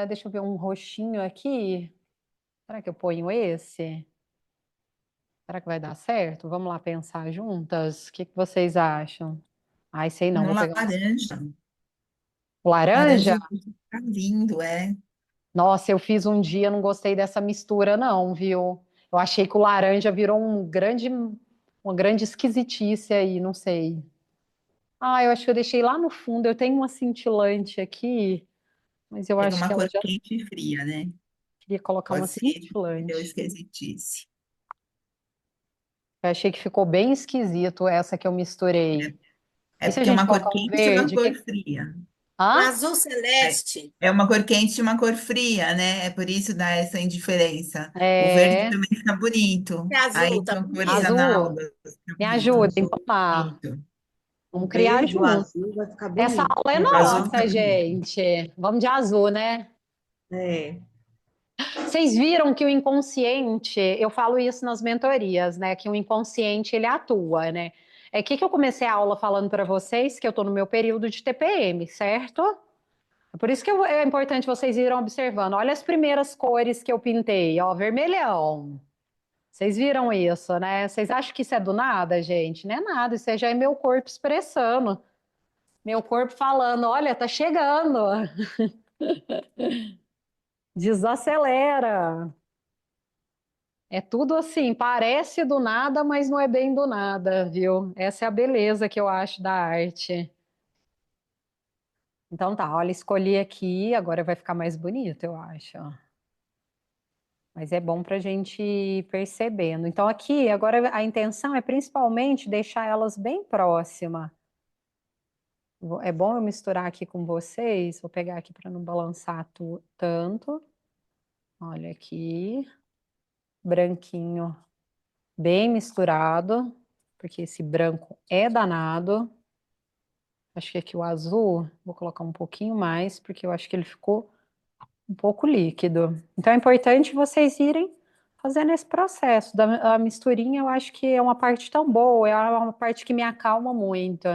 Deixa eu ver um roxinho aqui. Será que eu ponho esse? Será que vai dar certo? Vamos lá pensar juntas? O que que vocês acham? Ai, sei não, No vou pegar um laranja. laranja. Laranja fica lindo, é. Nossa, eu fiz um dia, não gostei dessa mistura, não, viu? Eu achei que o laranja virou uma grande esquisitice aí, não sei. Ah, eu acho que eu deixei lá no fundo. Eu tenho uma cintilante aqui, mas eu Pega acho uma que ela cor já quente e fria, né? queria colocar uma Pode ser que deu cintilante. esquisitice. Eu achei que ficou bem esquisito essa que eu misturei. É E se a porque gente uma cor colocar um quente e uma verde? cor fria. O Hã? azul É celeste. é uma cor quente e uma cor fria, né? É por isso dá essa indiferença. O verde É, também fica bonito. É Aí azul, tá são cores bonito. azul. análogas, fica Me bonito. ajudem, vamos Azul, lá. Bonito. o Vamos criar verde, o juntos. azul vai ficar Essa bonito. aula é O azul fica nossa, bonito. gente. Vamos de azul, né? É, Vocês viram que o inconsciente, eu falo isso nas mentorias, né? Que o inconsciente ele atua, né? É que eu comecei a aula falando para vocês que eu estou no meu período de TPM, certo? É por isso que é importante vocês irem observando. Olha as primeiras cores que eu pintei, ó, vermelhão. Vocês viram isso, né? Vocês acham que isso é do nada, gente? Não é nada, isso aí já é meu corpo expressando. Meu corpo falando, olha, tá chegando. Desacelera. É tudo assim, parece do nada, mas não é bem do nada, viu? Essa é a beleza que eu acho da arte. Então tá, olha, escolhi aqui, agora vai ficar mais bonito, eu acho. Mas é bom para a gente ir percebendo. Então aqui, agora a intenção é principalmente deixar elas bem próximas. É bom eu misturar aqui com vocês, vou pegar aqui para não balançar tanto. Olha aqui, branquinho bem misturado, porque esse branco é danado. Acho que aqui o azul, vou colocar um pouquinho mais, porque eu acho que ele ficou um pouco líquido. Então é importante vocês irem fazendo esse processo. A misturinha eu acho que é uma parte tão boa, é uma parte que me acalma muito.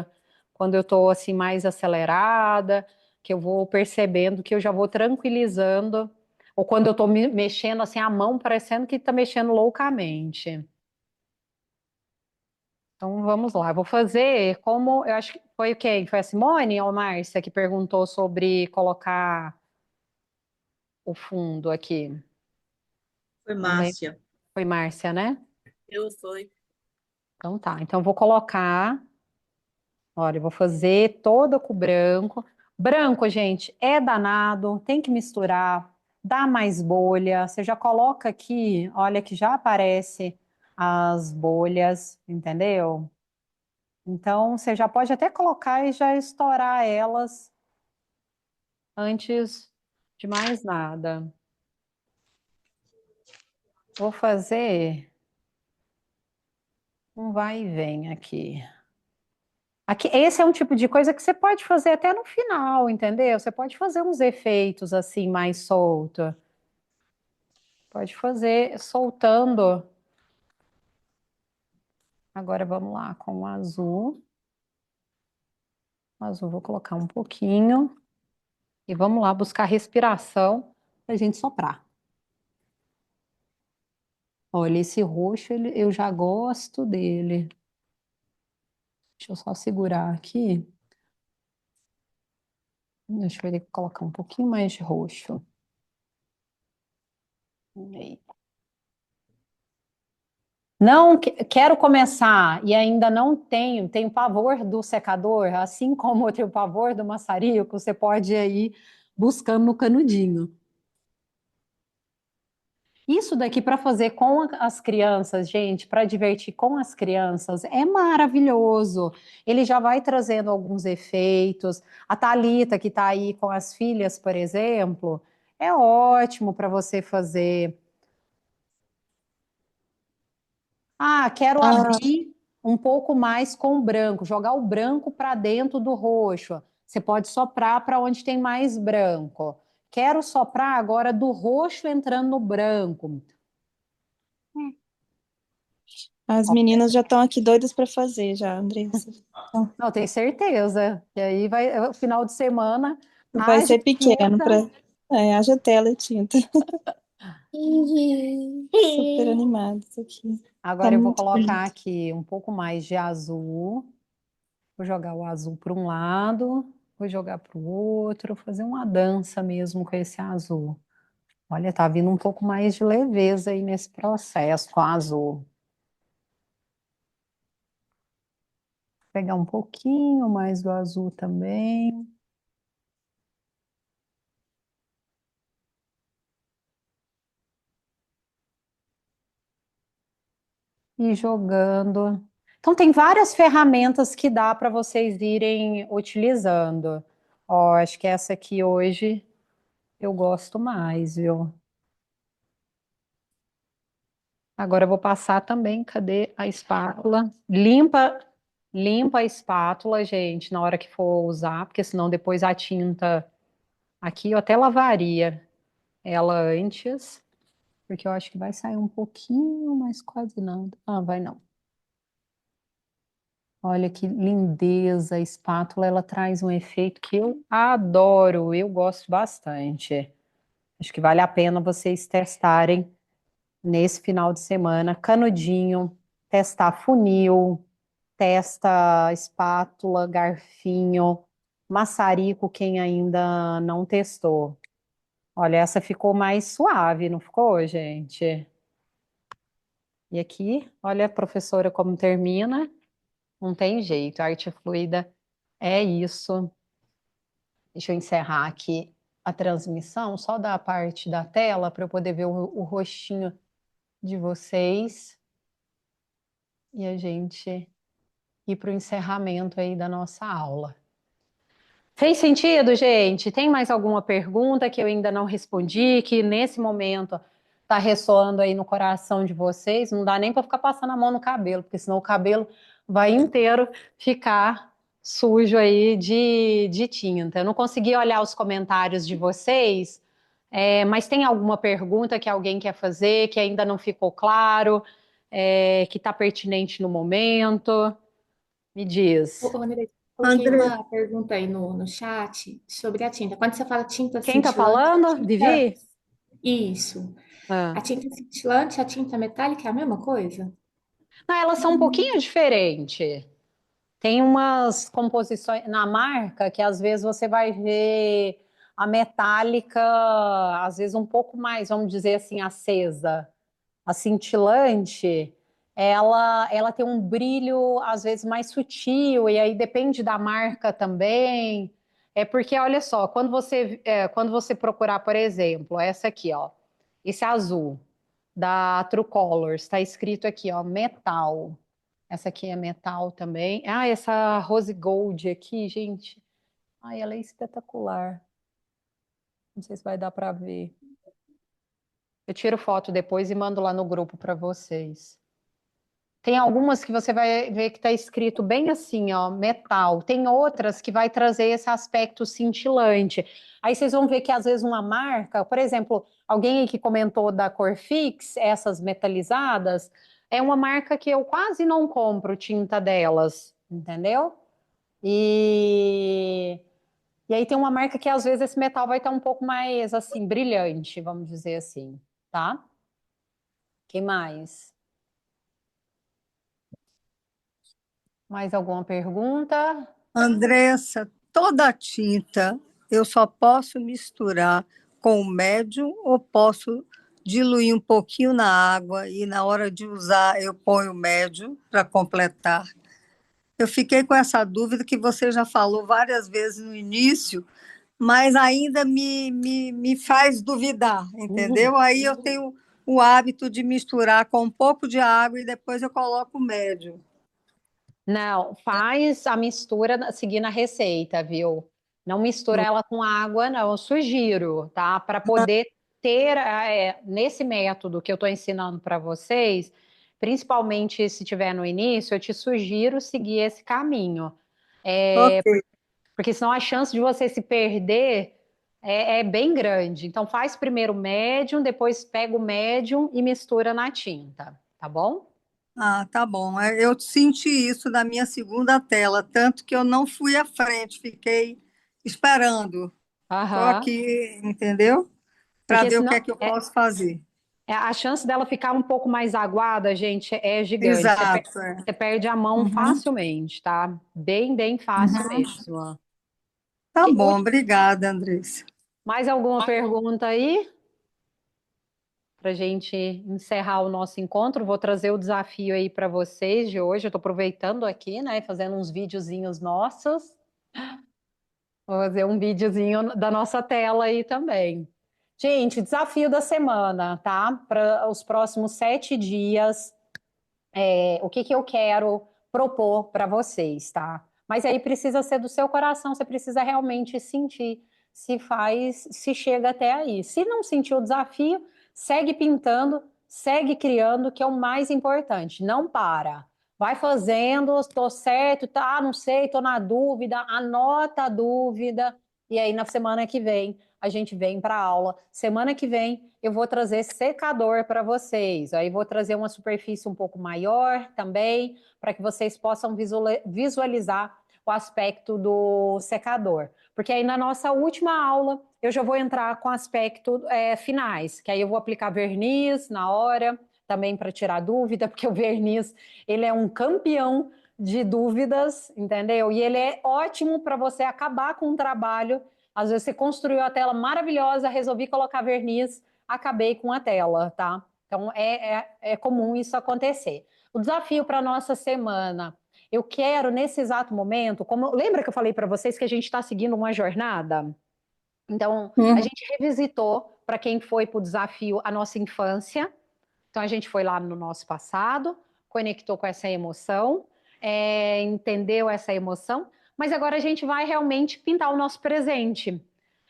Quando eu estou assim mais acelerada, que eu vou percebendo que eu já vou tranquilizando, ou quando eu estou mexendo assim a mão, parecendo que está mexendo loucamente. Então vamos lá, eu vou fazer como eu acho que foi quem? Foi a Simone ou a Márcia que perguntou sobre colocar o fundo aqui. foi Não lembro. Márcia. Foi Márcia, né? Eu fui. Então tá. Então eu vou colocar. Olha, eu vou fazer toda com branco. Branco, gente, é danado, tem que misturar, dá mais bolha. Você já coloca aqui, olha que já aparece as bolhas, entendeu? Então você já pode até colocar e já estourar elas antes de mais nada. Vou fazer Um vai e vem aqui. Aqui, esse é um tipo de coisa que você pode fazer até no final, entendeu? Você pode fazer uns efeitos assim mais solto. Pode fazer soltando. Agora vamos lá com o azul. O azul vou colocar um pouquinho. E vamos lá buscar respiração para a gente soprar. Olha, esse roxo eu já gosto dele. Deixa eu só segurar aqui. Deixa eu colocar um pouquinho mais de roxo. Aí. Não quero começar e ainda não tenho pavor do secador, assim como eu tenho pavor do maçarico, você pode ir buscando no canudinho. Isso daqui para fazer com as crianças, gente, para divertir com as crianças, é maravilhoso. Ele já vai trazendo alguns efeitos. A Thalita, que está aí com as filhas, por exemplo, é ótimo para você fazer. Ah, quero Ah, abrir um pouco mais com o branco, jogar o branco para dentro do roxo. Você pode soprar para onde tem mais branco. Quero soprar agora do roxo entrando no branco. as meninas já estão aqui doidas para fazer já, Andressa. Então, Não, tenho certeza. E aí vai, o final de semana, vai haja ser pequeno tinta. para. Haja tela e tinta. Super animados aqui. Tá Agora eu vou muito colocar bonito. aqui um pouco mais de azul. Vou jogar o azul para um lado, vou jogar para o outro, fazer uma dança mesmo com esse azul. Olha, tá vindo um pouco mais de leveza aí nesse processo com o azul. Vou pegar um pouquinho mais do azul também. E jogando. Então, tem várias ferramentas que dá para vocês irem utilizando. Ó, acho que essa aqui hoje eu gosto mais, viu? Agora eu vou passar também, cadê a espátula? Limpa a espátula, gente, na hora que for usar, porque senão depois a tinta aqui eu até lavaria ela antes, porque eu acho que vai sair um pouquinho, mas quase nada. Ah, vai não. Olha que lindeza, a espátula, ela traz um efeito que eu adoro, eu gosto bastante. Acho que vale a pena vocês testarem nesse final de semana. Canudinho, testar funil, testa espátula, garfinho, maçarico, quem ainda não testou. Olha, essa ficou mais suave, não ficou, gente? E aqui, olha a professora como termina. Não tem jeito, a arte fluida é isso. Deixa eu encerrar aqui a transmissão, só da parte da tela para eu poder ver o rostinho de vocês e a gente ir para o encerramento aí da nossa aula. Fez sentido, gente? Tem mais alguma pergunta que eu ainda não respondi, que nesse momento está ressoando aí no coração de vocês? Não dá nem para ficar passando a mão no cabelo, porque senão o cabelo vai inteiro ficar sujo aí de tinta. Eu não consegui olhar os comentários de vocês, mas tem alguma pergunta que alguém quer fazer, que ainda não ficou claro, que está pertinente no momento? Me diz. Ô, André, coloquei André, uma pergunta aí no chat sobre a tinta. Quando você fala tinta Quem está cintilante, a falando? tinta... Vivi? Isso. A Ah. tinta cintilante e a tinta metálica é a mesma coisa? Não, elas são um pouquinho diferentes. Tem umas composições na marca que às vezes você vai ver a metálica, às vezes um pouco mais, vamos dizer assim, acesa. A cintilante, ela tem um brilho às vezes mais sutil, e aí depende da marca também. É porque, olha só, quando você procurar, por exemplo, essa aqui, ó, esse azul da True Colors, está escrito aqui, ó, metal. Essa aqui é metal também. Ah, essa Rose Gold aqui, gente. Ai, ela é espetacular. Não sei se vai dar para ver. Eu tiro foto depois e mando lá no grupo para vocês. Tem algumas que você vai ver que está escrito bem assim, ó, metal. Tem outras que vai trazer esse aspecto cintilante. Aí vocês vão ver que às vezes uma marca, por exemplo, alguém aí que comentou da Corfix, essas metalizadas, é uma marca que eu quase não compro tinta delas, entendeu? E, e aí tem uma marca que às vezes esse metal vai estar um pouco mais assim, brilhante, vamos dizer assim, tá? Que mais? Mais alguma pergunta? Andressa, toda a tinta eu só posso misturar com o médium ou posso diluir um pouquinho na água e na hora de usar eu ponho o médium para completar? Eu fiquei com essa dúvida que você já falou várias vezes no início, mas ainda me faz duvidar, entendeu? Aí eu tenho o hábito de misturar com um pouco de água e depois eu coloco o médium. Não, faz a mistura seguindo a receita, viu? Não mistura ela com água, não. Eu sugiro, tá? Para poder ter, nesse método que eu estou ensinando para vocês, principalmente se tiver no início, eu te sugiro seguir esse caminho. Ok. Porque senão a chance de você se perder é bem grande. Então faz primeiro o médium, depois pega o médium e mistura na tinta, tá bom? Ah, tá bom. Eu senti isso na minha segunda tela, tanto que eu não fui à frente, fiquei esperando. Estou Aham. aqui, entendeu? Para Porque ver o que senão é que eu posso fazer. a chance dela ficar um pouco mais aguada, gente, é gigante. Exato. É. Você perde a mão Uhum, facilmente, tá? Bem, bem fácil uhum. mesmo. Tá bom, obrigada, Andressa. Mais alguma pergunta aí? Para gente encerrar o nosso encontro, vou trazer o desafio aí para vocês de hoje. Eu estou aproveitando aqui, né? Fazendo uns videozinhos nossos. Vou fazer um videozinho da nossa tela aí também. Gente, desafio da semana, tá? Para os próximos 7 dias, o que que eu quero propor para vocês, tá? Mas aí precisa ser do seu coração, você precisa realmente sentir se faz, se chega até aí. Se não sentir o desafio, segue pintando, segue criando, que é o mais importante. Não para. Vai fazendo, estou certo, tá? Não sei, estou na dúvida, anota a dúvida, e aí na semana que vem a gente vem para a aula. Semana que vem eu vou trazer secador para vocês. Aí vou trazer uma superfície um pouco maior também, para que vocês possam visualizar o aspecto do secador. Porque aí na nossa última aula eu já vou entrar com aspecto finais, que aí eu vou aplicar verniz na hora, também para tirar dúvida, porque o verniz ele é um campeão de dúvidas, entendeu? E ele é ótimo para você acabar com um trabalho. Às vezes você construiu a tela maravilhosa, resolvi colocar verniz, acabei com a tela, tá? Então é comum isso acontecer. O desafio para a nossa semana, eu quero nesse exato momento, lembra que eu falei para vocês que a gente está seguindo uma jornada? Então, a Uhum. gente revisitou, para quem foi para o desafio, a nossa infância. Então, a gente foi lá no nosso passado, conectou com essa emoção, entendeu essa emoção, mas agora a gente vai realmente pintar o nosso presente.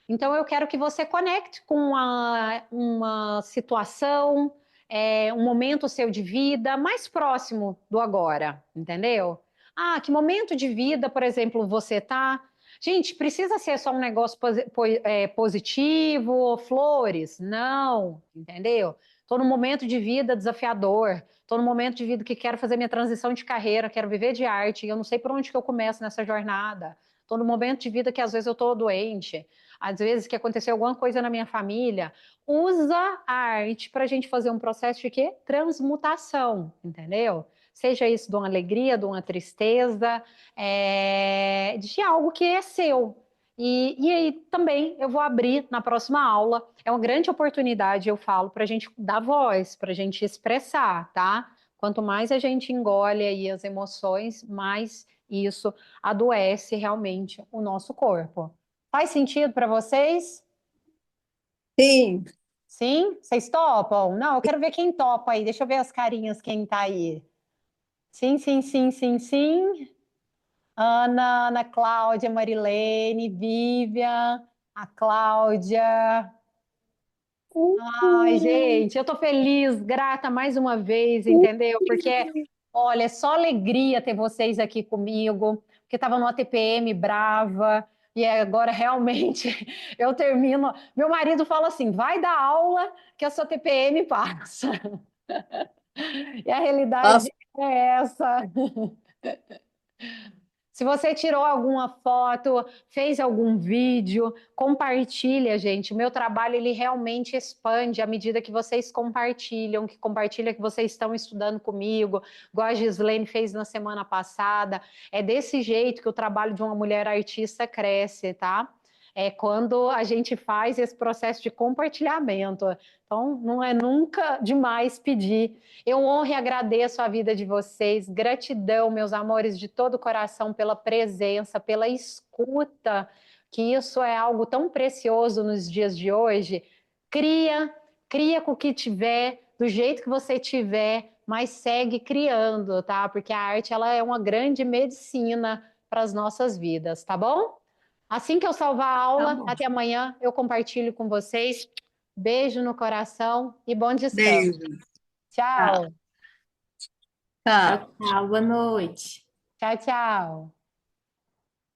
Então, eu quero que você conecte com uma situação, um momento seu de vida mais próximo do agora, entendeu? Ah, que momento de vida, por exemplo, você tá? Gente, precisa ser só um negócio positivo, flores? Não, entendeu? Estou num momento de vida desafiador, estou num momento de vida que quero fazer minha transição de carreira, quero viver de arte, e eu não sei por onde que eu começo nessa jornada. Estou num momento de vida que às vezes eu estou doente, às vezes que aconteceu alguma coisa na minha família. Usa a arte para a gente fazer um processo de quê? Transmutação, entendeu? Seja isso de uma alegria, de uma tristeza, de algo que é seu. E aí também eu vou abrir na próxima aula. É uma grande oportunidade, eu falo, para a gente dar voz, para a gente expressar, tá? Quanto mais a gente engole aí as emoções, mais isso adoece realmente o nosso corpo. Faz sentido para vocês? Sim, Sim? Vocês topam? Não, eu quero ver quem topa aí. Deixa eu ver as carinhas, quem tá aí. Sim, sim, sim, sim, sim. Ana Cláudia, Marilene, Vivian, a Cláudia. Ai, gente, eu tô feliz, grata mais uma vez, entendeu? Porque Olha, é só alegria ter vocês aqui comigo, porque estava numa TPM brava, e agora realmente eu termino. Meu marido fala assim: vai dar aula que a sua TPM passa. E a realidade Nossa, é essa. Se você tirou alguma foto, fez algum vídeo, compartilha, gente. O meu trabalho ele realmente expande à medida que vocês compartilham, que vocês estão estudando comigo, igual a Gislaine fez na semana passada. É desse jeito que o trabalho de uma mulher artista cresce, tá? É quando a gente faz esse processo de compartilhamento. Então, não é nunca demais pedir. Eu honro e agradeço a vida de vocês. Gratidão, meus amores, de todo o coração, pela presença, pela escuta, que isso é algo tão precioso nos dias de hoje. Cria, cria com o que tiver, do jeito que você tiver, mas segue criando, tá? Porque a arte ela é uma grande medicina para as nossas vidas, tá bom? Assim que eu salvar a Tá aula, bom. até amanhã eu compartilho com vocês. Beijo no coração e bom descanso. Beijo. Tchau. Tchau. tá. Tchau, tchau, boa noite. Tchau, tchau.